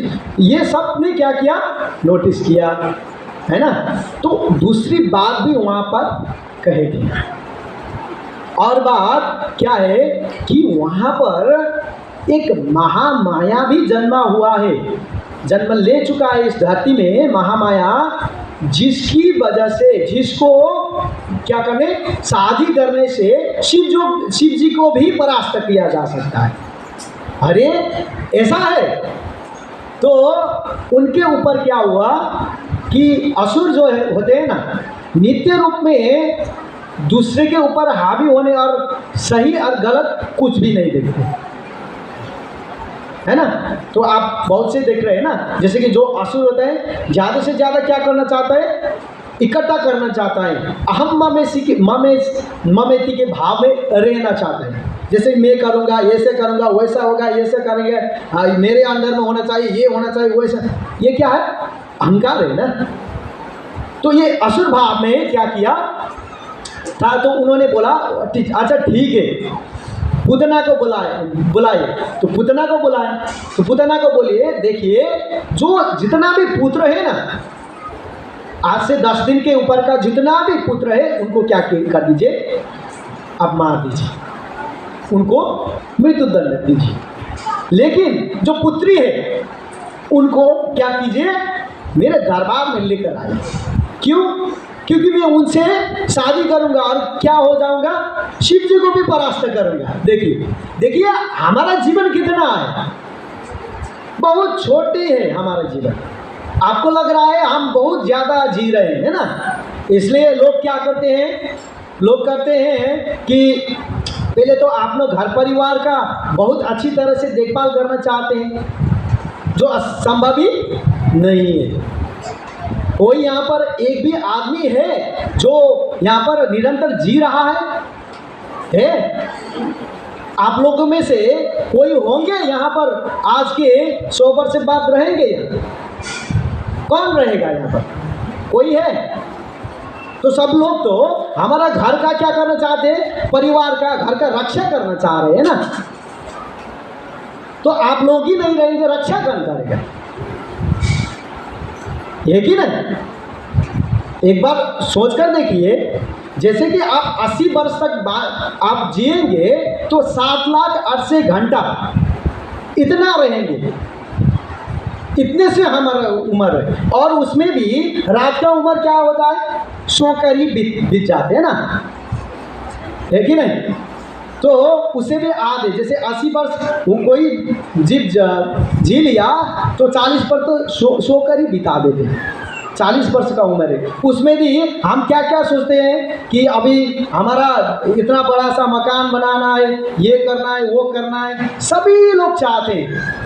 ये सब ने क्या किया, नोटिस किया, है ना। तो दूसरी बात भी वहाँ पर कहेगी। और बात क्या है कि वहाँ पर एक महामाया भी जन्मा हुआ है, जन्म ले चुका है इस धरती में महामाया, जिसकी वजह से, जिसको क्या करने, शादी करने से शिव जी को भी परास्त किया जा सकता है। अरे ऐसा है। तो उनके ऊपर क्या हुआ कि असुर जो है होते हैं ना, नित्य रूप में दूसरे के ऊपर हावी होने और सही और गलत कुछ भी नहीं देखते, है ना। तो आप बहुत से देख रहे हैं ना, जैसे कि जो असुर होता है ज़्यादा से ज़्यादा क्या करना चाहता है, इकट्ठा करना चाहता है, अहम ममेती के भाव में रहना चाहता है। जैसे मैं करूँगा, ऐसे करूँगा, वैसा होगा, ऐसे करेंगे, मेरे अंदर में होना चाहिए, ये होना चाहिए, वैसा। ये क्या है, अहंकार है ना। तो ये असुर भाव में क्या किया था, तो उन्होंने बोला अच्छा ठीक है, पूतना को बुलाए। तो पूतना को बुलाए, तो पूतना को बोलिए देखिए जो जितना भी पुत्र है ना, आज से 10 दिन के ऊपर का जितना भी पुत्र है उनको क्या कर दीजिए, अब मार दीजिए, उनको मृत्यु दंड दीजिए। लेकिन जो पुत्री है उनको क्या कीजिए, मेरे दरबार में लेकर आइए। क्यों? क्योंकि मैं उनसे शादी करूंगा और क्या हो जाऊंगा, शिव जी को भी परास्त करूंगा। देखिए हमारा जीवन कितना है, बहुत छोटी है हमारा जीवन। आपको लग रहा है हम बहुत ज़्यादा जी रहे हैं, है ना। इसलिए लोग क्या करते हैं, लोग कहते हैं कि पहले तो आप लोग घर परिवार का बहुत अच्छी तरह से देखभाल करना चाहते हैं, जो असंभव ही नहीं है। कोई यहाँ पर एक भी आदमी है जो यहाँ पर निरंतर जी रहा है? आप लोगों में से कोई होंगे यहाँ पर आज के 100 वर्ष बाद रहेंगे यहाँ? कौन रहेगा यहाँ पर? कोई है? तो सब लोग तो हमारा घर का क्या करना चाहते हैं, परिवार का, घर का रक्षा करना चाह रहे हैं ना। तो आप लोग ही नहीं रहेंगे, रक्षा कौन करेगा? ये कि नहीं? एक बार सोच कर देखिए, जैसे कि आप 80 वर्ष तक आप जिएंगे तो 7,80,000 घंटा इतना रहेंगे, इतने से हमारा उम्र है। और उसमें भी रात का उम्र क्या होता है, सोकर ही बीत जाते हैं ना, है कि नहीं। तो उसे भी आधे, जैसे 80 वर्ष वो कोई जीव जी लिया तो 40 पर तो सोकर ही बिता देते हैं। 40 वर्ष का उम्र है, उसमें भी हम क्या क्या सोचते हैं कि अभी हमारा इतना बड़ा सा मकान बनाना है, ये करना है, वो करना है, सभी लोग चाहते हैं।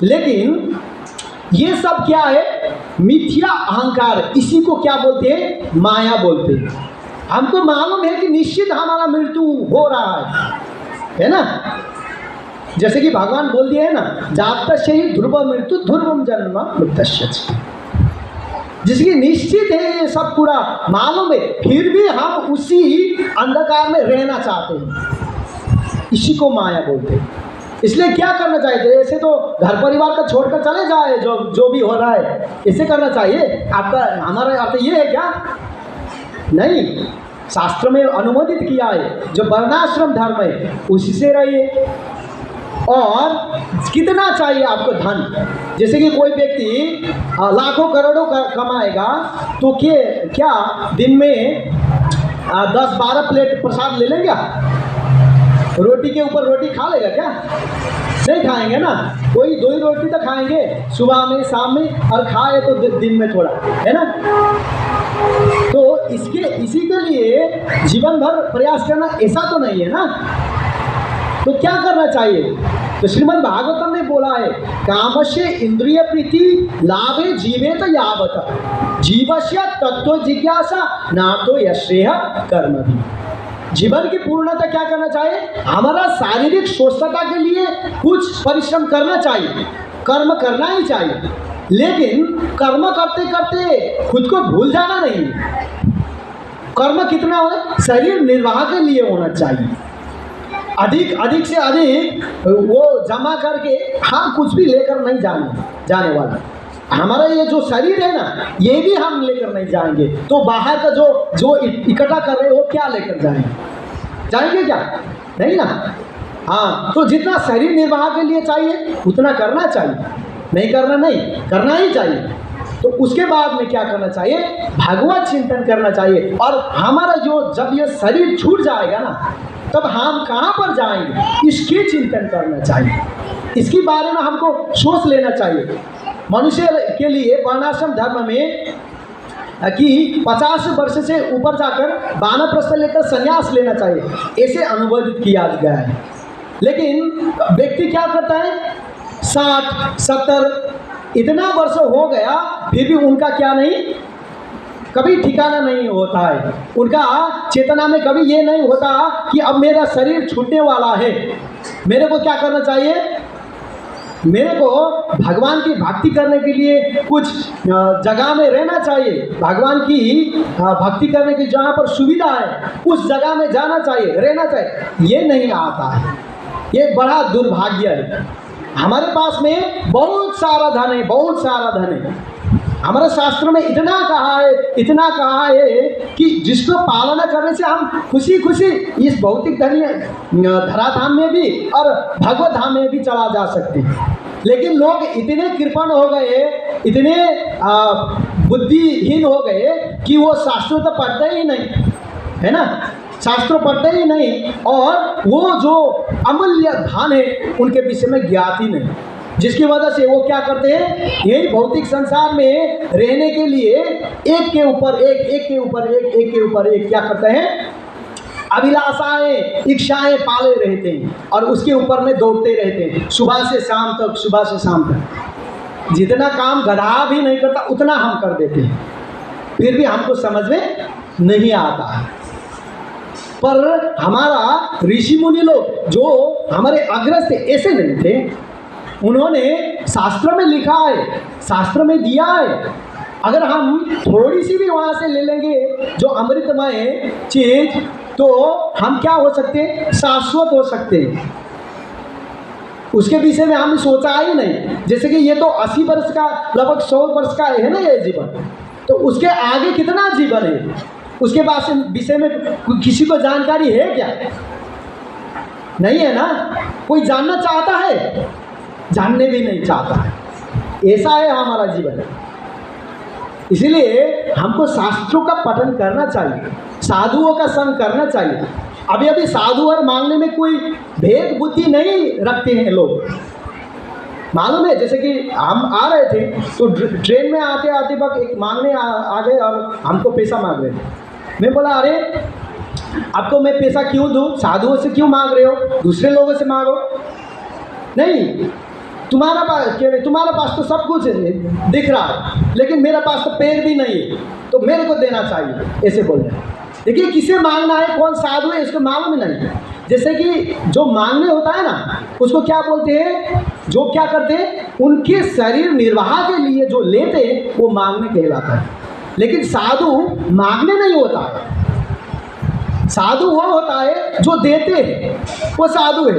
लेकिन ये सब क्या है, मिथ्या अहंकार। इसी को क्या बोलते हैं, माया बोलते हैं। हमको मालूम है कि निश्चित हमारा मृत्यु हो रहा है ना। जैसे कि भगवान बोल दिए है ना, जात से ही ध्रुव मृत्यु ध्रुवम जन्म मृत्युश्च, जिसकी निश्चित है, ये सब पूरा मालूम है, फिर भी हम उसी अंधकार में रहना चाहते हैं। इसी को माया बोलते हैं। इसलिए क्या करना चाहिए, ऐसे तो घर परिवार का छोड़कर चले जाए, जो भी हो रहा है इसे करना चाहिए। आपका हमारा अर्थ ये है क्या? नहीं, शास्त्र में अनुमोदित किया है, जो वर्णाश्रम धर्म है उसी से रहिए। और कितना चाहिए आपको धन, जैसे कि कोई व्यक्ति लाखों करोड़ों कमाएगा तो क्या दिन में 10-12 प्लेट प्रसाद ले लेंगे? रोटी के ऊपर रोटी खा लेगा क्या? नहीं खाएंगे ना। कोई 2 ही रोटी तो खाएंगे, सुबह में, शाम में, और खाए तो दिन में थोड़ा, है ना। तो इसी के लिए जीवन भर प्रयास करना ऐसा तो नहीं है ना। तो क्या करना चाहिए? तो श्रीमद् भागवतम में बोला है, कामस्य इंद्रिय प्रीति लाभे जीवे तो यावत जीवस्य तत्व जिज्ञासा नातो यश्रेय कर्म भी। जीवन की पूर्णता क्या करना चाहिए? हमारा शारीरिक स्वस्थता के लिए कुछ परिश्रम करना चाहिए, कर्म करना ही चाहिए, लेकिन कर्म करते करते खुद को भूल जाना नहीं। कर्म कितना हो, शरीर निर्वाह के लिए होना चाहिए। अधिक से अधिक वो जमा करके हम कुछ भी लेकर नहीं जाने वाला। हमारा ये जो शरीर है ना, ये भी हम लेकर नहीं जाएंगे। तो बाहर का जो इकट्ठा कर रहे हैं वो क्या लेकर जाएंगे क्या? नहीं ना। हाँ, तो जितना शरीर निर्वाह के लिए चाहिए उतना करना चाहिए, नहीं करना ही चाहिए। तो उसके बाद में क्या करना चाहिए? भगवत चिंतन करना चाहिए। और हमारा जब ये शरीर छूट जाएगा ना, तब हम कहाँ पर जाएंगे, इसके चिंतन करना चाहिए। इसके बारे में हमको सोच लेना चाहिए। मनुष्य के लिए वर्णाश्रम धर्म में कि 50 वर्ष से ऊपर जाकर वानप्रस्थ लेकर संन्यास लेना चाहिए, ऐसे अनुवादित किया गया है। लेकिन व्यक्ति क्या करता है, 60, 70 इतना वर्ष हो गया फिर भी उनका क्या नहीं, कभी ठिकाना नहीं होता है। उनका चेतना में कभी ये नहीं होता कि अब मेरा शरीर छूटने वाला है, मेरे को क्या करना चाहिए, मेरे को भगवान की भक्ति करने के लिए कुछ जगह में रहना चाहिए, भगवान की भक्ति करने की जहाँ पर सुविधा है उस जगह में जाना चाहिए, रहना चाहिए। ये नहीं आता है, ये बड़ा दुर्भाग्य है। हमारे पास में बहुत सारा धन है, बहुत सारा धन है। हमारे शास्त्र में इतना कहा है कि जिसको पालना करने से हम खुशी खुशी इस भौतिक धराधाम में भी और भगवत धाम में भी चला जा सकते हैं। लेकिन लोग इतने कृपण हो गए, इतने बुद्धिहीन हो गए कि वो शास्त्र तो पढ़ते ही नहीं, है ना, शास्त्र पढ़ते ही नहीं, और वो जो अमूल्य धन है उनके विषय में ज्ञात ही नहीं, जिसकी वजह से वो क्या करते हैं, यही भौतिक संसार में रहने के लिए एक के ऊपर एक क्या करते हैं, अभिलाषाएं, इच्छाएं पाले रहते हैं और उसके ऊपर में दौड़ते रहते हैं सुबह से शाम तक। जितना काम गधा भी नहीं करता उतना हम कर देते हैं, फिर भी हमको समझ में नहीं आता है। पर हमारा ऋषि मुनि लोग जो हमारे अग्रज थे ऐसे नहीं थे, उन्होंने शास्त्र में लिखा है, शास्त्र में दिया है। अगर हम थोड़ी सी भी वहाँ से ले लेंगे जो अमृतमय चीज, तो हम क्या हो सकते हैं, शाश्वत हो सकते हैं। उसके विषय में हमने सोचा ही नहीं। जैसे कि ये तो 80 वर्ष का, लगभग 100 वर्ष का है ना ये जीवन, तो उसके आगे कितना जीवन है, उसके विषय में किसी को जानकारी है क्या? नहीं है ना। कोई जानना चाहता है? जानने भी नहीं चाहता है। ऐसा है हमारा जीवन। इसलिए हमको शास्त्रों का पठन करना चाहिए, साधुओं का संग करना चाहिए। अभी साधु और मांगने में कोई भेद बुद्धि नहीं रखते हैं लोग, मालूम है। जैसे कि हम आ रहे थे तो ट्रेन में आते आते वक्त एक मांगने आ गए और हमको पैसा मांग रहे थे। मैं बोला, अरे आपको मैं पैसा क्यों दूँ, साधुओं से क्यों मांग रहे हो, दूसरे लोगों से मांगो। नहीं, तुम्हारा पास तो सब कुछ दिख रहा है, लेकिन मेरे पास तो पैर भी नहीं है, तो मेरे को देना चाहिए, ऐसे बोल रहे हैं। देखिए, किसे मांगना है, कौन साधु है, इसको मालूम नहीं है। जैसे कि जो मांगने होता है ना, उसको क्या बोलते हैं, जो क्या करते हैं, उनके शरीर निर्वाह के लिए जो लेते हैं वो मांगने कहलाता है। लेकिन साधु मांगने नहीं होता है, साधु वो होता है जो देते हैं, वो साधु है।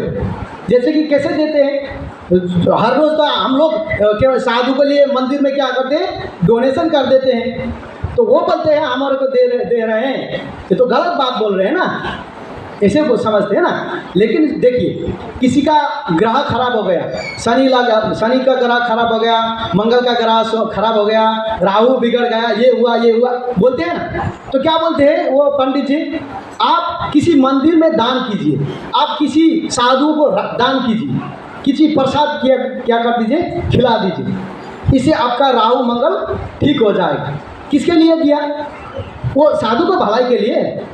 जैसे कि कैसे देते हैं, हर रोज़ तो हम लोग केवल साधु के लिए मंदिर में क्या करते हैं, डोनेशन कर देते हैं, तो वो बोलते हैं हमारे को दे रहे हैं, ये तो गलत बात बोल रहे हैं ना, ऐसे वो समझते हैं ना। लेकिन देखिए, किसी का ग्रह खराब हो गया, शनि का ग्रह खराब हो गया, मंगल का ग्रह खराब हो गया, राहु बिगड़ गया, ये हुआ बोलते हैं ना, तो क्या बोलते हैं वो पंडित जी, आप किसी मंदिर में दान कीजिए, आप किसी साधु को दान कीजिए, किसी प्रसाद क्या कर दीजिए, खिला दीजिए, इससे आपका राहु मंगल ठीक हो जाएगा। किसके लिए दिया? वो साधु को भलाई के लिए,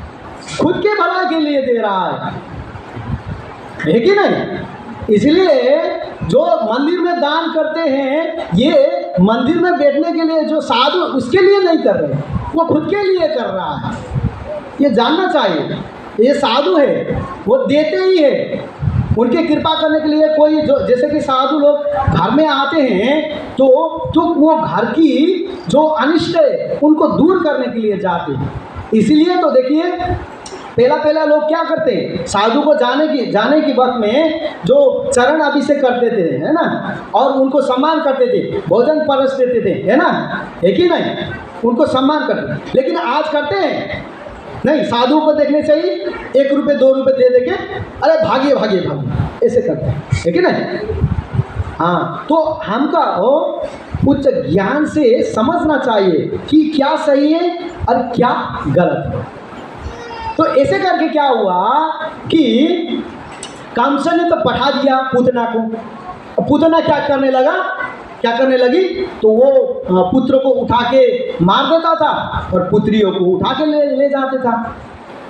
खुद के भलाई के लिए दे रहा है कि नहीं? इसलिए जो मंदिर में दान करते हैं, ये मंदिर में बैठने के लिए जो साधु, उसके लिए नहीं कर रहे, वो खुद के लिए कर रहा है। ये जानना चाहिए, ये साधु है, वो देते ही है। उनकी कृपा करने के लिए कोई जो, जैसे कि साधु लोग घर में आते हैं तो वो घर की जो अनिष्ट है उनको दूर करने के लिए जाते हैं। इसलिए तो देखिए, पहला लोग क्या करते हैं, साधु को जाने की वक्त में जो चरण अभिषेक करते थे, है ना, और उनको सम्मान करते थे, भोजन परस देते थे, है ना, है कि नहीं, उनको सम्मान करते। लेकिन आज करते हैं नहीं, साधु को देखने से ही 1 रुपये 2 रुपये दे के अरे भागिए ऐसे करते हैं, है कि नहीं? हाँ, तो हमका उच्च ज्ञान से समझना चाहिए कि क्या सही है और क्या गलत है। तो ऐसे करके क्या हुआ कि कंस ने तो पढ़ा दिया पूतना को। पूतना क्या करने लगी, तो वो पुत्र को उठा के मार देता था और पुत्रियों को उठा के ले जाते था।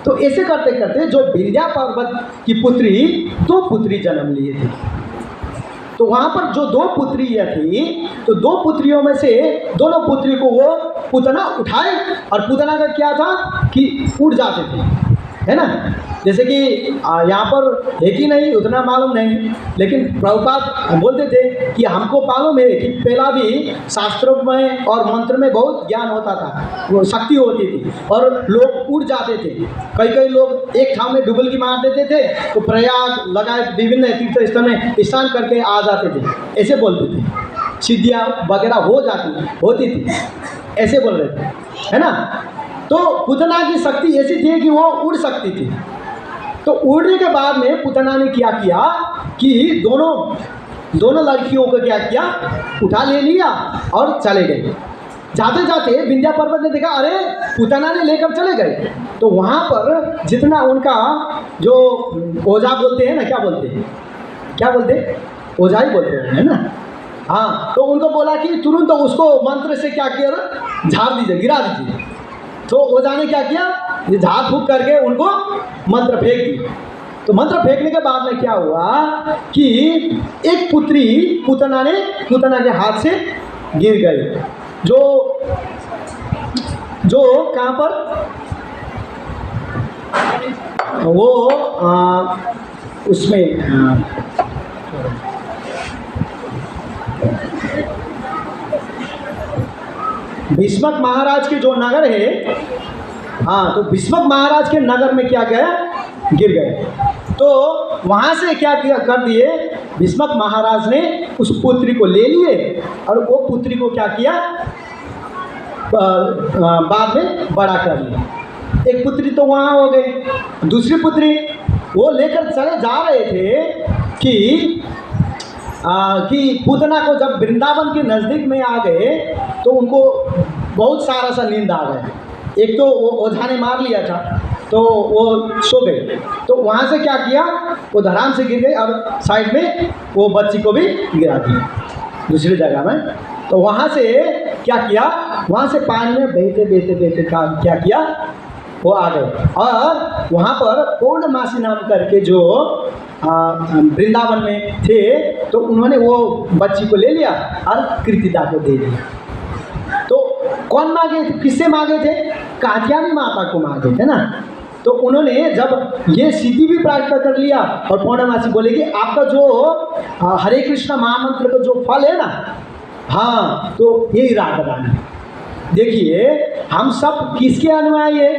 तो ऐसे करते करते जो विंध्या पर्वत की पुत्री, 2 पुत्री जन्म लिए थे। तो वहाँ पर जो 2 पुत्रियाँ थी, तो 2 पुत्रियों में से दोनों पुत्री को वो पूतना उठाए, और पूतना का क्या था कि उड़ जाते थे, है ना। जैसे कि यहाँ पर है कि नहीं उतना मालूम नहीं, लेकिन प्रभुपाद बोलते थे कि हमको मालूम है कि पहला भी शास्त्रों में और मंत्र में बहुत ज्ञान होता था, वो शक्ति होती थी और लोग उड़ जाते थे। कई लोग एक ठाव में डुबकी मार देते थे तो प्रयाग लगाए विभिन्न तीर्थ स्थल में स्नान करके आ जाते थे, ऐसे बोलते थे। सिद्धियाँ वगैरह होती थी, ऐसे बोल रहे थे, है ना। तो पूतना की शक्ति ऐसी थी कि वो उड़ सकती थी। तो उड़ने के बाद में पूतना ने क्या किया कि दोनों लड़कियों को क्या किया, उठा ले लिया और चले गए। जाते जाते विंध्या पर्वत ने देखा, अरे पूतना ने लेकर चले गए। तो वहाँ पर जितना उनका जो ओझा बोलते हैं ना, क्या बोलते हैं, ओझा ही बोलते हैं, है ना। हाँ, तो उनको बोला कि तुरंत तो उसको मंत्र से क्या किया, झाड़ दीजिए, गिरा दीजिए। तो ओझा ने क्या किया, ये झाड़ फूक करके उनको मंत्र फेंक दिया। तो मंत्र फेंकने के बाद में क्या हुआ कि एक पुत्री पूतना के हाथ से गिर गई, जो कहाँ पर, वो उसमें भीष्मक महाराज के जो नगर है, हाँ, तो भीष्मक महाराज के नगर में क्या गया, गिर गए। तो वहाँ से क्या कर दिए, भीष्मक महाराज ने उस पुत्री को ले लिए और वो पुत्री को क्या किया, बाद में बड़ा कर लिया। एक पुत्री तो वहाँ हो गई, दूसरी पुत्री वो लेकर चले जा रहे थे कि पूतना को जब वृंदावन के नज़दीक में आ गए तो उनको बहुत सारा सा नींद आ गया। एक तो वो ओझा ने मार लिया था तो वो सो गए। तो वहाँ से क्या किया, वो धराम से गिर गए और साइड में वो बच्ची को भी गिरा दिया दूसरी जगह में। तो वहाँ से क्या किया, वहाँ से पानी में बहते क्या किया, वो आ गए। और वहाँ पर पूर्णमासी नाम करके जो वृंदावन में थे, तो उन्होंने वो बच्ची को ले लिया और कृतिका को दे दिया। तो कौन मांगे थे, किससे मांगे थे, कात्यायनी माता को मांगे थे ना। तो उन्होंने जब ये सिद्धि भी प्राप्त कर लिया और पूर्णमासी बोले कि आपका जो हरे कृष्ण महामंत्र का जो फल है ना, हाँ, तो यही राधा रानी। देखिए हम सब किसके अनुयायी है,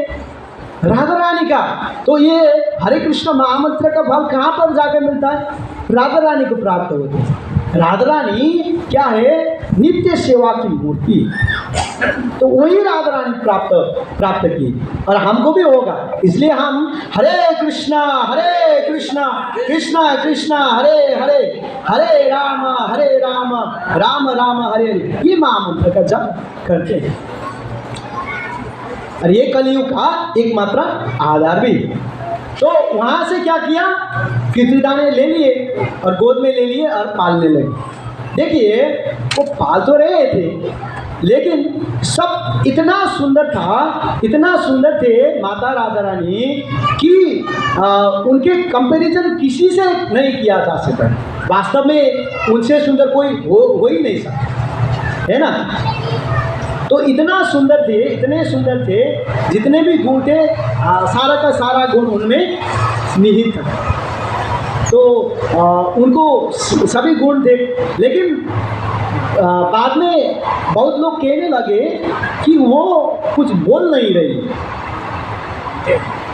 राधा रानी का। तो ये हरे कृष्ण महामंत्र का फल कहाँ पर जाकर मिलता है, राधा रानी को प्राप्त होता है। राधा रानी क्या है, नित्य सेवा की मूर्ति। तो वही राधा रानी प्राप्त की और हमको भी होगा। इसलिए हम हरे कृष्णा कृष्णा कृष्णा हरे हरे, हरे राम राम राम हरे हरे, ये महामंत्र का जप करते हैं। और ये कलियुग का एकमात्र आधार भी। तो वहाँ से क्या किया, कृतिका ने ले लिए और गोद में ले लिए और पालने लगे। देखिए वो पाल तो रहे थे, लेकिन सब इतना सुंदर थे माता राधा रानी कि उनके कंपैरिजन किसी से नहीं किया जा सकता। वास्तव में उनसे सुंदर कोई हो ही नहीं सकता, है ना। तो इतने सुंदर थे, जितने भी गुण थे सारा का सारा गुण उनमें निहित था। तो उनको सभी गुण थे। लेकिन बाद में बहुत लोग कहने लगे कि वो कुछ बोल नहीं रही,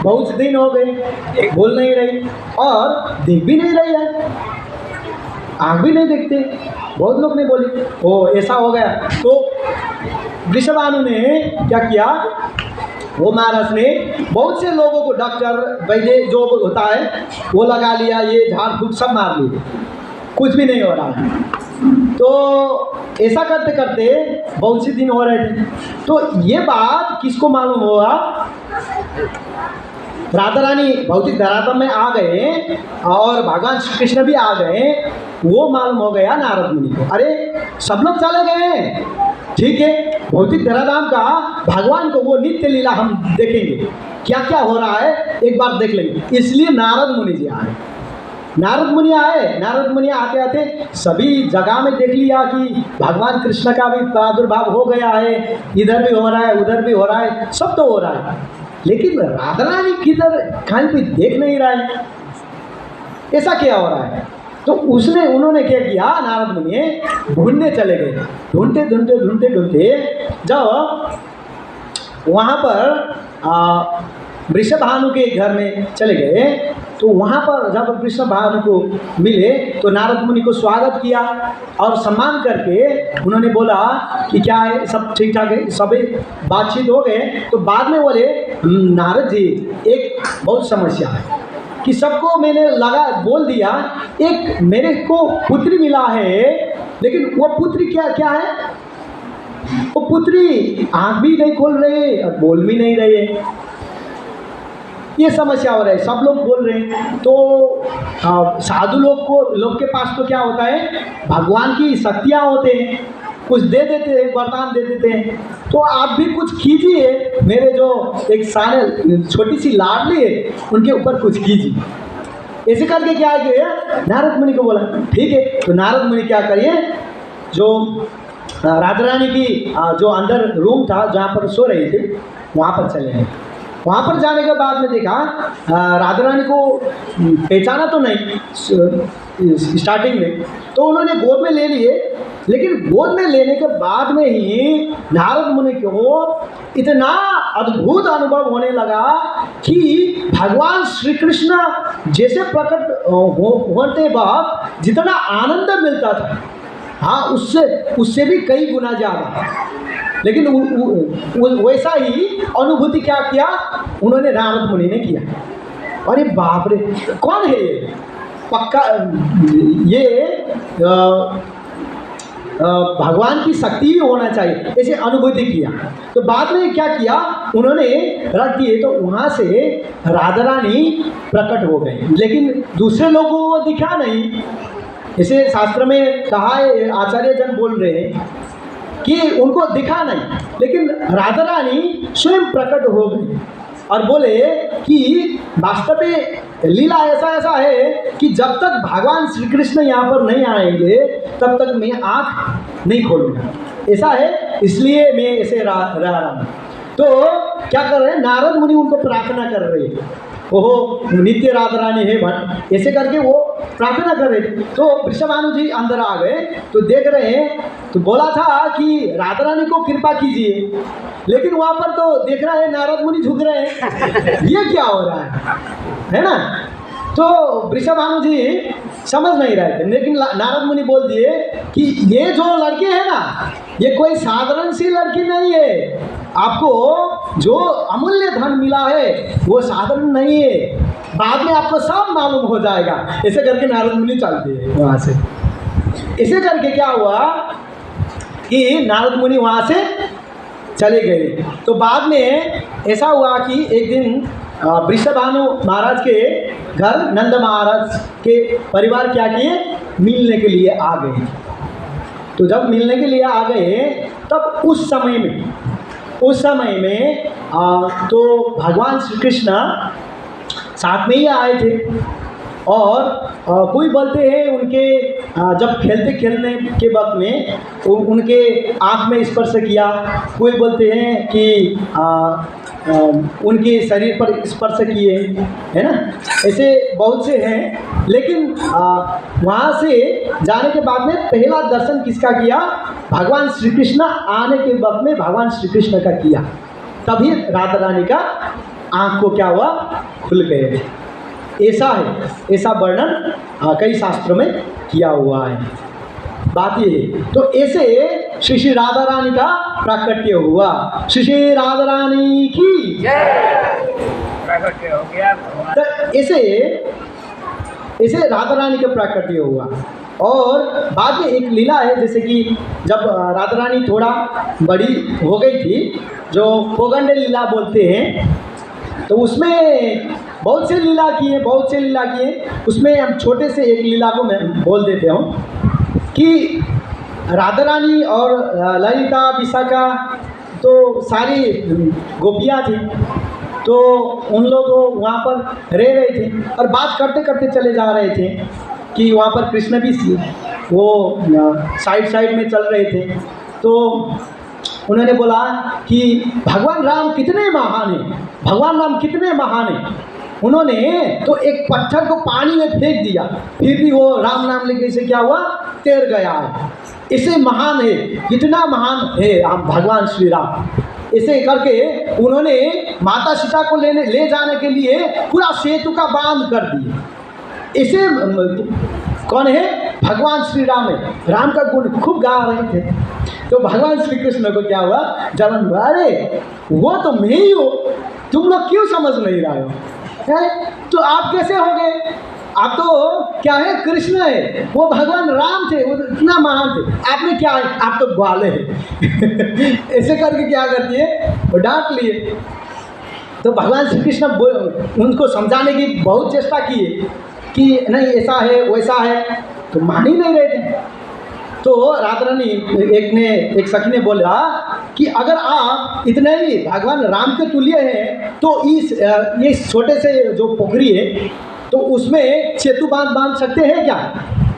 बहुत दिन हो गए बोल नहीं रही और देख भी नहीं रही है, आँख भी नहीं देखते। बहुत लोग ने बोली ओ ऐसा हो गया। तो वृषभानु ने क्या किया, वो महाराज ने बहुत से लोगों को डॉक्टर वैद्य जो होता है वो लगा लिया, ये झाड़ फूक सब मार लिए, कुछ भी नहीं हो रहा है। तो ऐसा करते करते बहुत से दिन हो रहे थे। तो ये बात किसको मालूम हुआ, राधा रानी भौतिक धरातल में आ गए और भगवान श्री कृष्ण भी आ गए, वो मालूम हो गया नारद मुनि को। अरे सब लोग चले गए, ठीक है, भौतिक धराधाम का भगवान को वो नित्य लीला हम देखेंगे, क्या क्या हो रहा है एक बार देख लेंगे। इसलिए नारद मुनि जी आए। नारद मुनि आए, नारद मुनि आते आते सभी जगह में देख लिया कि भगवान कृष्ण का भी प्रादुर्भाव हो गया है, इधर भी हो रहा है, उधर भी हो रहा है, सब तो हो रहा है, लेकिन राधा रानी किधर कहीं भी देख नहीं रहा है, ऐसा क्या हो रहा है। तो उन्होंने क्या किया, नारद मुनि ढूंढने चले गए, ढूंढते ढूंढते ढूंढते ढूंढते जब वहाँ पर वृषभानु के घर में चले गए, तो वहाँ पर जब वृषभानु को मिले तो नारद मुनि को स्वागत किया और सम्मान करके उन्होंने बोला कि क्या है, सब ठीक ठाक है, सभी बातचीत हो गए। तो बाद में बोले नारद जी एक बहुत समस्या है कि सबको मैंने बोल दिया, एक मेरे को पुत्री मिला है, लेकिन वो पुत्री क्या है, वो पुत्री आँख भी नहीं खोल रहे और बोल भी नहीं रहे, ये समस्या हो रहा है, सब लोग बोल रहे हैं। तो साधु लोग के पास तो क्या होता है, भगवान की शक्तियाँ होते हैं, कुछ दे देते हैं, वरदान दे देते हैं। तो आप भी कुछ कीजिए, मेरे जो एक सारे छोटी सी लाडली है उनके ऊपर कुछ कीजिए। ऐसे करके क्या है, नारद मुनि को बोला ठीक है। तो नारद मुनि क्या करिए, जो राधा रानी की जो अंदर रूम था जहाँ पर सो रही थी वहाँ पर चले गए। वहाँ पर जाने के बाद में देखा राधा रानी को पहचाना तो नहीं स्टार्टिंग में, तो उन्होंने गोद में ले लिए, लेकिन गोद में लेने के बाद में ही नारद मुनि को इतना अद्भुत अनुभव होने लगा कि भगवान श्री कृष्ण जैसे प्रकट होते वक्त जितना आनंद मिलता था, हाँ उससे भी कई गुना ज़्यादा, लेकिन वैसा ही अनुभूति क्या किया उन्होंने, नारद मुनि ने किया। अरे बाप रे, कौन है ये, पक्का ये भगवान की शक्ति ही होना चाहिए, ऐसे अनुभूति किया। तो बाद में क्या किया उन्होंने रख दिए, तो वहाँ से राधा रानी प्रकट हो गई, लेकिन दूसरे लोगों को दिखा नहीं। इसे शास्त्र में कहा है, आचार्य जन बोल रहे हैं कि उनको दिखा नहीं, लेकिन राधा रानी स्वयं प्रकट हो गई और बोले कि वास्तव में लीला ऐसा है कि जब तक भगवान श्री कृष्ण यहाँ पर नहीं आएंगे तब तक मैं आँख नहीं खोलूँगा, ऐसा है, इसलिए मैं ऐसे रह रहा हूँ। तो क्या कर रहे हैं, नारद मुनि उनको प्रार्थना कर रहे हैं, ओहो नित्य राधा रानी है भट, ऐसे करके वो प्रार्थना कर रहे थे। तो वृषभानु जी अंदर आ गए, तो देख रहे हैं, तो बोला था कि राधा रानी को कृपा कीजिए, लेकिन वहाँ पर तो देख रहा है नारद मुनि झुक रहे हैं, ये क्या हो रहा है ना। तो वृषभानु जी समझ नहीं रहे थे, लेकिन नारद मुनि बोल दिए कि ये जो लड़के हैं ना, ये कोई साधारण सी लड़की नहीं है, आपको जो अमूल्य धन मिला है वो साधारण नहीं है, बाद में आपको सब मालूम हो जाएगा। ऐसे करके नारद मुनि चलते हैं वहाँ से। ऐसे करके क्या हुआ कि नारद मुनि वहाँ से चले गए। तो बाद में ऐसा हुआ कि एक दिन वृषभानु महाराज के घर नंद महाराज के परिवार क्या किए, मिलने के लिए आ गए। तो जब मिलने के लिए आ गए तब उस समय में तो भगवान श्री कृष्ण साथ में ही आए थे, और कोई बोलते हैं उनके जब खेलने के वक्त में उनके आँख में स्पर्श किया, कोई बोलते हैं कि उनके शरीर पर स्पर्श किए, है ना, ऐसे बहुत से हैं। लेकिन वहाँ से जाने के बाद में पहला दर्शन किसका किया, भगवान श्री कृष्ण आने के वक्त में भगवान श्री कृष्ण का किया, तभी राधा रानी का आँख को क्या हुआ, खुल गए। ऐसा है, ऐसा वर्णन कई शास्त्रों में किया हुआ है। बात ये है, तो ऐसे श्री श्री राधा रानी का प्राकट्य हुआ। श्री श्री राधा रानी की प्राकट्य हो गया। तो ऐसे राधा रानी का प्राकट्य हुआ। और बाद में एक लीला है, जैसे कि जब राधा रानी थोड़ा बड़ी हो गई थी, जो कोगंड लीला बोलते हैं, तो उसमें बहुत से लीला किए। उसमें हम छोटे से एक लीला को मैं बोल देते हूँ कि राधा रानी और ललिता विशाखा तो सारी गोपियाँ थी, तो उन लोग वहाँ पर रह रहे थे और बात करते करते चले जा रहे थे कि वहाँ पर कृष्ण भी वो साइड में चल रहे थे। तो उन्होंने बोला कि भगवान राम कितने महान हैं, भगवान राम कितने महान हैं। उन्होंने तो एक पत्थर को पानी में फेंक दिया, फिर भी वो राम नाम लेने से क्या हुआ, तैर गया है। इसे महान है, कितना महान है भगवान श्री राम। ऐसे करके उन्होंने माता सीता को ले जाने के लिए पूरा सेतु का बांध कर दिए। इसे कौन है, भगवान श्री राम है। राम का गुण खूब गा रहे थे। तो भगवान श्री कृष्ण को क्या हुआ, जलन हुआ, अरे वो तो मैं ही हूँ, तुम लोग क्यों समझ नहीं रहे हो, तो आप कैसे हो गए, आप तो क्या है, कृष्ण है, वो भगवान राम थे, वो तो इतना महान थे, आपने क्या है, आप तो ग्वाले हैं। ऐसे करके क्या करती है, वो डांट लिए। तो भगवान श्री कृष्ण उनको समझाने की बहुत चेष्टा की कि नहीं ऐसा है वैसा है, तो मान ही नहीं रहे थे। तो राधा रानी एक सखी ने बोला कि अगर आप इतने ही भगवान राम के तुल्य हैं तो ये छोटे से जो पोखरी है तो उसमें सेतु बांध सकते हैं क्या,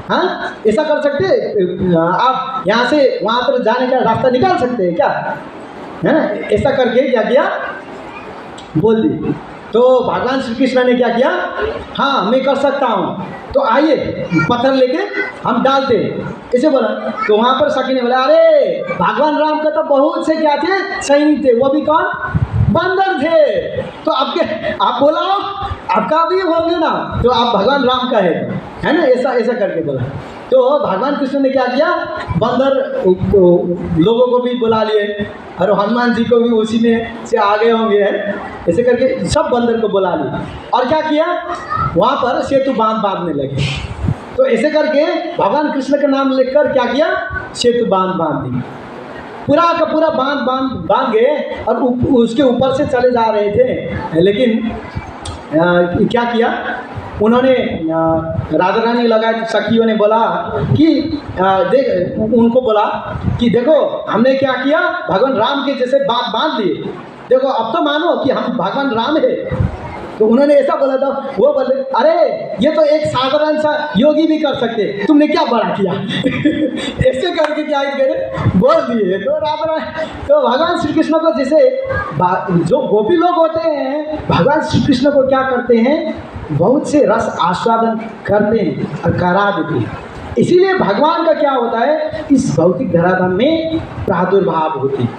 हाँ ऐसा कर सकते हैं, आप यहाँ से वहाँ पर जाने का रास्ता निकाल सकते हैं क्या, है ना। ऐसा करके क्या किया, बोल दी। तो भगवान श्री कृष्ण ने क्या किया, हाँ मैं कर सकता हूँ, तो आइए पत्थर लेके हम डालते हैं, ऐसे बोला। तो वहाँ पर सखी ने बोला, अरे भगवान राम का तो बहुत से क्या थे, सैनिक थे, वो भी कौन, बंदर थे। तो आप बोला आपका भी होंगे ना, तो आप भगवान राम का है ना, ऐसा करके बोला। तो भगवान कृष्ण ने क्या किया, बंदर लोगों को भी बुला लिए और हनुमान जी को भी उसी में से आगे होंगे, ऐसे करके सब बंदर को बुला लिए और क्या किया, वहाँ पर सेतु बांधने लगे। तो ऐसे करके भगवान कृष्ण का नाम लेकर क्या किया, सेतु बांध दी, पूरा का पूरा बांध गए और उसके ऊपर से चले जा रहे थे। लेकिन क्या किया उन्होंने, राधा रानी लगाए सखियों ने बोला कि उनको बोला कि देखो हमने क्या किया, भगवान राम के जैसे बांध लिए, देखो अब तो मानो कि हम भगवान राम है। तो उन्होंने ऐसा बोला था, वो बोले अरे ये तो एक साधारण सा योगी भी कर सकते, तुमने क्या बड़ा किया। ऐसे करके क्या करे बोल दिए। तो तो भगवान श्री कृष्ण को जैसे जो गोपी लोग होते हैं, भगवान श्री कृष्ण को क्या करते हैं, बहुत से रस आस्वादन करते हैं और करा देते हैं। इसीलिए भगवान का क्या होता है, इस भौतिक धराधाम में प्रादुर्भाव होती है।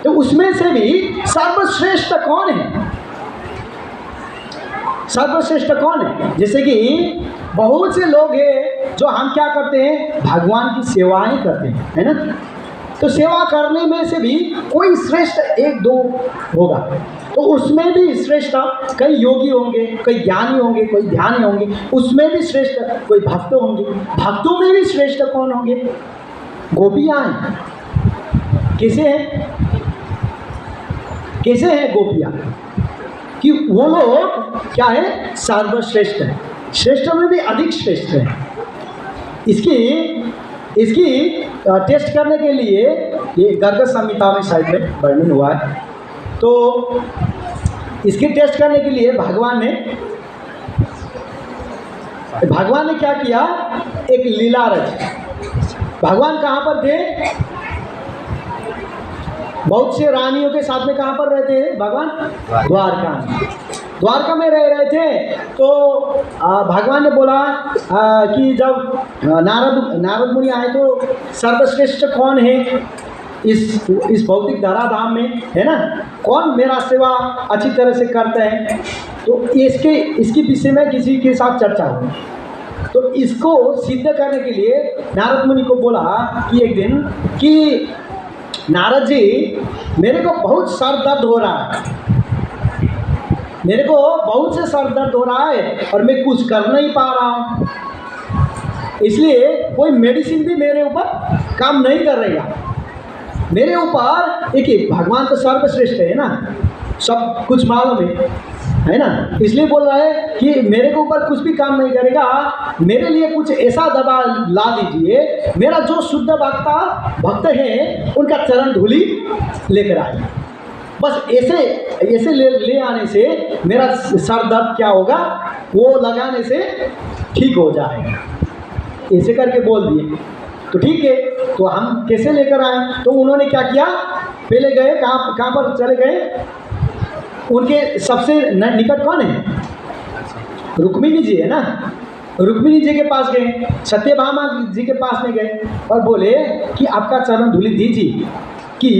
तो उसमें से भी सर्वश्रेष्ठ कौन है, सर्वश्रेष्ठ कौन है, जैसे कि बहुत से लोग हैं जो हम क्या करते हैं, भगवान की सेवाएं करते हैं, है ना। तो सेवा करने में से भी कोई श्रेष्ठ एक दो होगा, तो उसमें भी श्रेष्ठ कई योगी होंगे, कई ज्ञानी होंगे, कोई ध्यानी होंगे, उसमें भी श्रेष्ठ कोई भक्त होंगे। भक्तों में भी श्रेष्ठ कौन होंगे, गोपियाँ हैं। कैसे हैं गोपियाँ, कि वो लोग क्या है, सर्वश्रेष्ठ है, श्रेष्ठ में भी अधिक श्रेष्ठ है। इसकी टेस्ट करने के लिए ये गर्ग संहिता में साइड में वर्णन हुआ है। तो इसकी टेस्ट करने के लिए भगवान ने क्या किया, एक लीला रची। भगवान कहाँ पर थे, बहुत से रानियों के साथ में कहाँ पर रहते हैं भगवान, द्वारका में रह रहे थे। तो भगवान ने बोला कि जब नारद मुनि आए तो सर्वश्रेष्ठ कौन है इस भौतिक धराधाम में, है ना, कौन मेरा सेवा अच्छी तरह से करते हैं। तो इसके विषय में किसी के साथ चर्चा हुई। तो इसको सिद्ध करने के लिए नारद मुनि को बोला कि एक दिन कि नारद जी मेरे को बहुत सर दर्द हो रहा है, मेरे को बहुत से सर दर्द हो रहा है और मैं कुछ कर नहीं पा रहा हूँ, इसलिए कोई मेडिसिन भी मेरे ऊपर काम नहीं कर रही है। मेरे ऊपर देखिए भगवान तो सर्वश्रेष्ठ है ना, सब कुछ मालूम है, है ना। इसलिए बोल रहा है कि मेरे के ऊपर कुछ भी काम नहीं करेगा, मेरे लिए कुछ ऐसा दवा ला दीजिए, मेरा जो शुद्ध भक्त है उनका चरण धूलि लेकर आए। बस ऐसे ऐसे ले आने से मेरा सर दर्द क्या होगा, वो लगाने से ठीक हो जाएगा। ऐसे करके बोल दिए। तो ठीक है, तो हम कैसे लेकर आए? तो उन्होंने क्या किया, पहले गए कहाँ पर चले गए, उनके सबसे निकट कौन है, रुक्मिणी जी है ना। रुक्मिणी जी के पास गए, सत्यभामा जी के पास में गए और बोले कि आपका चरण धूलि दीजिए, कि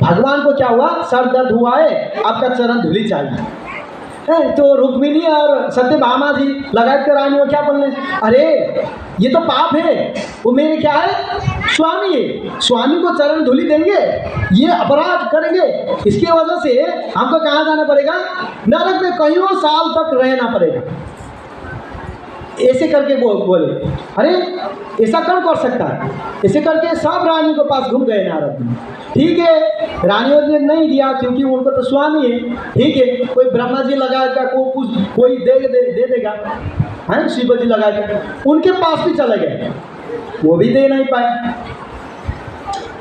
भगवान को क्या हुआ, सर दर्द हुआ है, आपका चरण धूलि चाहिए है। तो रुक्मिणी और सत्यभामा जी लगा कर रानी वो क्या बोलने, अरे ये तो पाप है, वो मेरे क्या है, स्वामी है, स्वामी को चरण धूलि देंगे, ये अपराध करेंगे, इसकी वजह से हमको कहाँ जाना पड़ेगा, नरक में कईयों साल तक रहना पड़ेगा। ऐसे करके बोले, अरे ऐसा कौन कर सकता है? ऐसे करके सब रानी के पास घूम गए नारद जी। ठीक है, रानियों ने नहीं दिया क्योंकि उनको तो स्वामी है। ठीक है, कोई ब्रह्मा जी लगाएगा, कोई दे देगा, है शिव जी लगाएगा, उनके पास भी चले गए, वो भी दे नहीं पाए,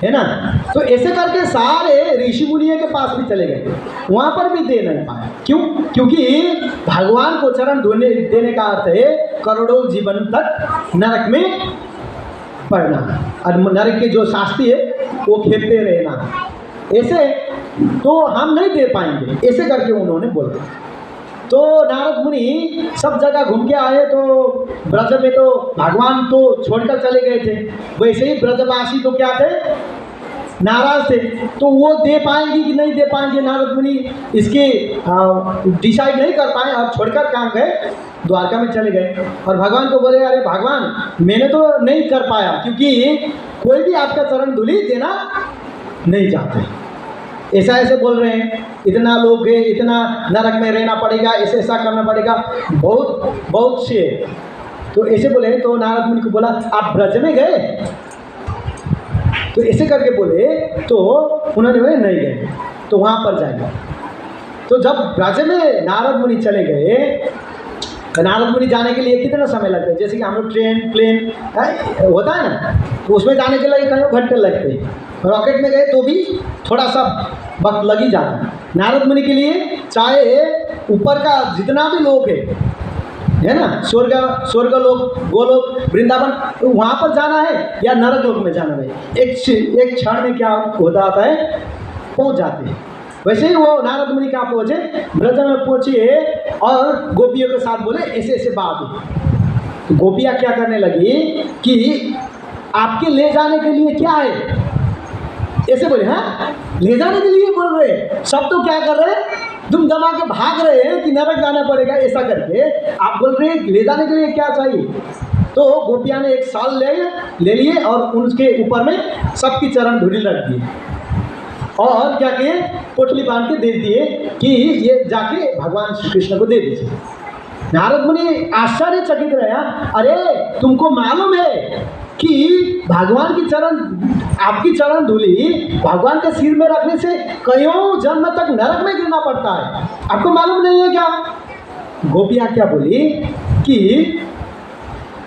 है ना। तो ऐसे करके सारे ऋषि मुनियों के पास भी चले गए, वहाँ पर भी दे नहीं पाए। क्यों? क्योंकि भगवान को चरण धोने देने का अर्थ है करोड़ों जीवन तक नरक में पड़ना, और नरक के जो शास्त्री है वो खेपते रहना। ऐसे तो हम नहीं दे पाएंगे, ऐसे करके उन्होंने बोला। तो नारद मुनि सब जगह घूम के आए, तो ब्रज में तो भगवान तो छोड़कर चले गए थे, वैसे ही ब्रजवासी तो क्या थे, नाराज थे। तो वो दे पाएंगे कि नहीं दे पाएंगे, नारद मुनि इसके डिसाइड नहीं कर पाए और छोड़कर काम गए, द्वारका में चले गए और भगवान को बोले, अरे भगवान मैंने तो नहीं कर पाया, क्योंकि कोई भी आपका चरण धूलि देना नहीं चाहते, ऐसा ऐसे बोल रहे हैं, इतना लोग है, इतना नरक में रहना पड़ेगा, ऐसे ऐसा करना पड़ेगा, बहुत से। तो ऐसे बोले, तो नारद मुनि को बोला, आप ब्रज में गए? तो ऐसे करके बोले, तो उन्होंने बोले नहीं गए, तो वहाँ पर जाएगा। तो जब ब्रज में नारद मुनि चले गए, तो नारद मुनि जाने के लिए कितना समय लगता है, जैसे कि हम लोग ट्रेन प्लेन होता है ना, तो उसमें जाने के लिए कई घंटे लगते हैं, रॉकेट में गए तो भी थोड़ा सा वक्त लग ही जाता है। नारद मुनि के लिए चाहे ऊपर का जितना भी लोग है ना, स्वर्ग लोक, गोलोक, वृंदावन, तो वहाँ पर जाना है या नरक लोक में जाना है, एक क्षण में क्या हो जाता है, पहुँच जाते हैं। वैसे ही वो नारद मुनि कहाँ पहुँचे, ब्रज में पहुँचे और गोपियों के साथ बोले ऐसे ऐसे बात है। तो गोपियाँ क्या करने लगी कि आपके ले जाने के लिए क्या है, ऐसे बोले, हाँ ले जाने के लिए बोल रहे, सब तो क्या कर रहे हैं, दुम दमा के भाग रहे हैं कि नरक जाना पड़ेगा, ऐसा करके आप बोल रहे हैं ले जाने के लिए क्या चाहिए। तो गोपियाँ ने एक साल ले लिए और उनके ऊपर में सबकी चरण धूलि रख दी और क्या किए, पोटली बांध के दे दिए कि ये जाके भगवान श्री कृष्ण को दे दीजिए। नारद मुनि आश्चर्यचकित रहा, अरे तुमको मालूम है कि भगवान की चरण, आपकी चरण धूलि भगवान के सिर में रखने से कईयों जन्म तक नरक में गिरना पड़ता है, आपको मालूम नहीं है क्या? गोपियाँ क्या बोली कि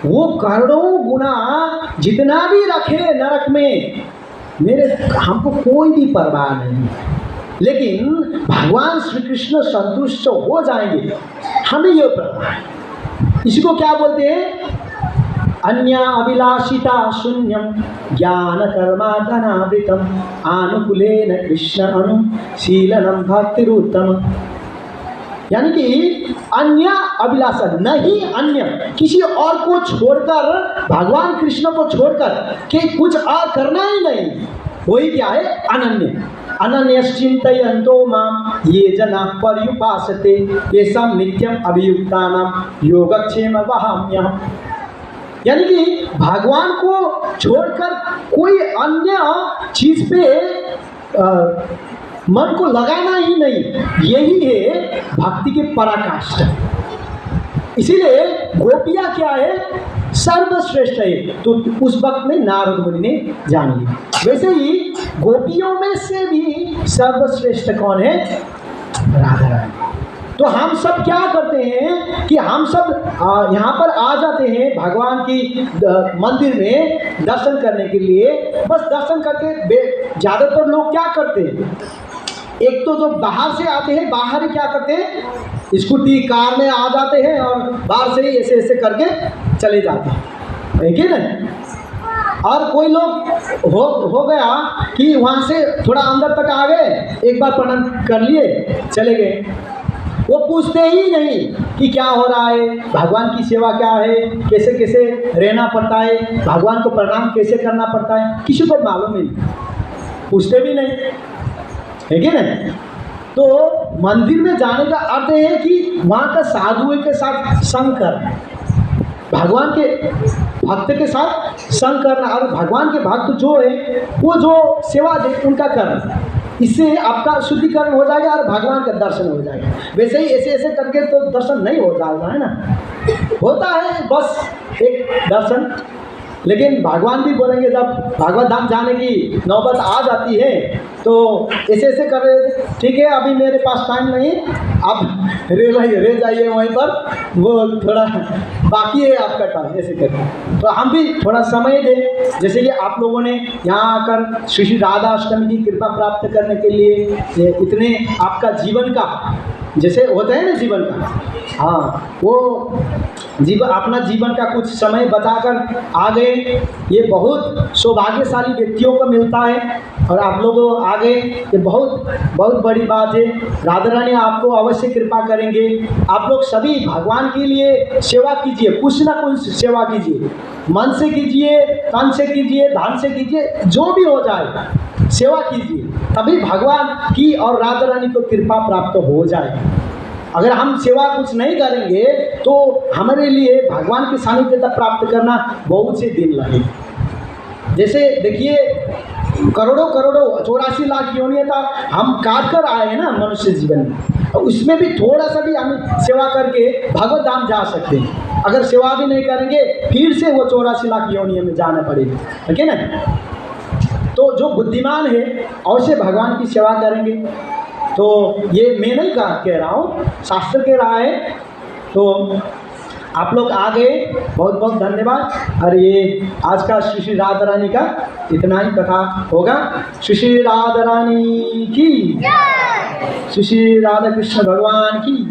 वो करोड़ों गुना जितना भी रखे नरक में, हमको कोई भी परवाह नहीं, लेकिन भगवान श्री कृष्ण संतुष्ट हो जाएंगे, हमें ये परवाह है। इसी को क्या बोलते हैं, अन्या अभिलाषिता शून्यम ज्ञान कर्मा धनावृतम आनुकूलेन कृष्ण अनुशीलनम भक्तिरुत्तम। यानी कि अन्य अभिलाषा नहीं, अन्य किसी और को छोड़कर, भगवान कृष्ण को छोड़कर कि कुछ और करना ही नहीं, वही क्या है, अनन्य। अनन्यश्चिन्तयन्तो मां ये जना पर्युपासते येषां नित्यम अभियुक्तानां योगक्षेम वहाम्यहम्। यानी कि भगवान को छोड़कर कोई अन्य चीज पे मन को लगाना ही नहीं, यही है भक्ति की पराकाष्ठा। इसीलिए गोपियाँ क्या है, सर्वश्रेष्ठ है। तो उस वक्त में नारद मुनि ने जान लिया। वैसे ही गोपियों में से भी सर्वश्रेष्ठ कौन है, राधा रानी। तो हम सब क्या करते हैं कि हम सब यहाँ पर आ जाते हैं भगवान की मंदिर में दर्शन करने के लिए। बस दर्शन करके ज़्यादातर लोग क्या करते हैं, एक तो जो बाहर से आते हैं, बाहर ही क्या करते हैं, स्कूटी कार में आ जाते हैं और बाहर से ही ऐसे ऐसे करके चले जाते हैं, है कि नहीं। और कोई लोग हो गया कि वहाँ से थोड़ा अंदर तक आ गए, एक बार प्रणाम कर लिए, चले गए। वो पूछते ही नहीं कि क्या हो रहा है, भगवान की सेवा क्या है, कैसे कैसे रहना पड़ता है, भगवान को प्रणाम कैसे करना पड़ता है, किसी को मालूम ही नहीं, पूछते भी नहीं, है कि नहीं। तो मंदिर में जाने का अर्थ है कि वहाँ का साधुओं के साथ संग करना, भगवान के भक्त के साथ संग करना, और भगवान के भक्त जो है वो जो सेवा दे उनका करना, इससे आपका शुद्धिकरण हो जाएगा और भगवान का दर्शन हो जाएगा। वैसे ही ऐसे ऐसे करके तो दर्शन नहीं हो जाएगा, है ना, होता है बस एक दर्शन। लेकिन भगवान भी बोलेंगे जब भागवत धाम जाने की नौबत आ जाती है तो ऐसे ऐसे कर रहे थे, ठीक है अभी मेरे पास टाइम नहीं, आप रह जाइए वहीं पर, वो थोड़ा बाकी है आपका टाइम, ऐसे करके। तो हम भी थोड़ा समय दें, जैसे कि आप लोगों ने यहाँ आकर श्री राधा अष्टमी की कृपा प्राप्त करने के लिए इतने आपका जीवन का जैसे होता है ना जीवन का, हाँ वो जीवन अपना जीवन का कुछ समय बताकर आ गए, ये बहुत सौभाग्यशाली व्यक्तियों को मिलता है। और आप लोग आ गए, ये बहुत बहुत बड़ी बात है। राधा रानी आपको अवश्य कृपा करेंगे। आप लोग सभी भगवान के लिए सेवा कीजिए, कुछ ना कुछ सेवा कीजिए, मन से कीजिए, तन से कीजिए, धन से कीजिए, जो भी हो जाए सेवा कीजिए, तभी भगवान की और राधा रानी को कृपा प्राप्त हो जाए। अगर हम सेवा कुछ नहीं करेंगे तो हमारे लिए भगवान की सानिध्यता प्राप्त करना बहुत से दिन लगेगा। जैसे देखिए करोड़ों 84 लाख योनियाँ था हम काट कर आए हैं ना मनुष्य जीवन में, और उसमें भी थोड़ा सा भी हम सेवा करके भगवत धाम जा सकते हैं। अगर सेवा भी नहीं करेंगे फिर से वो 84 लाख योनियों में जाना पड़ेगा, ठीक है ना। तो जो बुद्धिमान है अवश्य भगवान की सेवा करेंगे। तो ये मैं नहीं कह रहा हूँ, शास्त्र कह रहा है। तो आप लोग आ गए, बहुत बहुत धन्यवाद। और ये आज का श्री श्री राधा रानी का इतना ही कथा होगा। श्री श्री राधा रानी की, श्री श्री राधा कृष्ण भगवान की।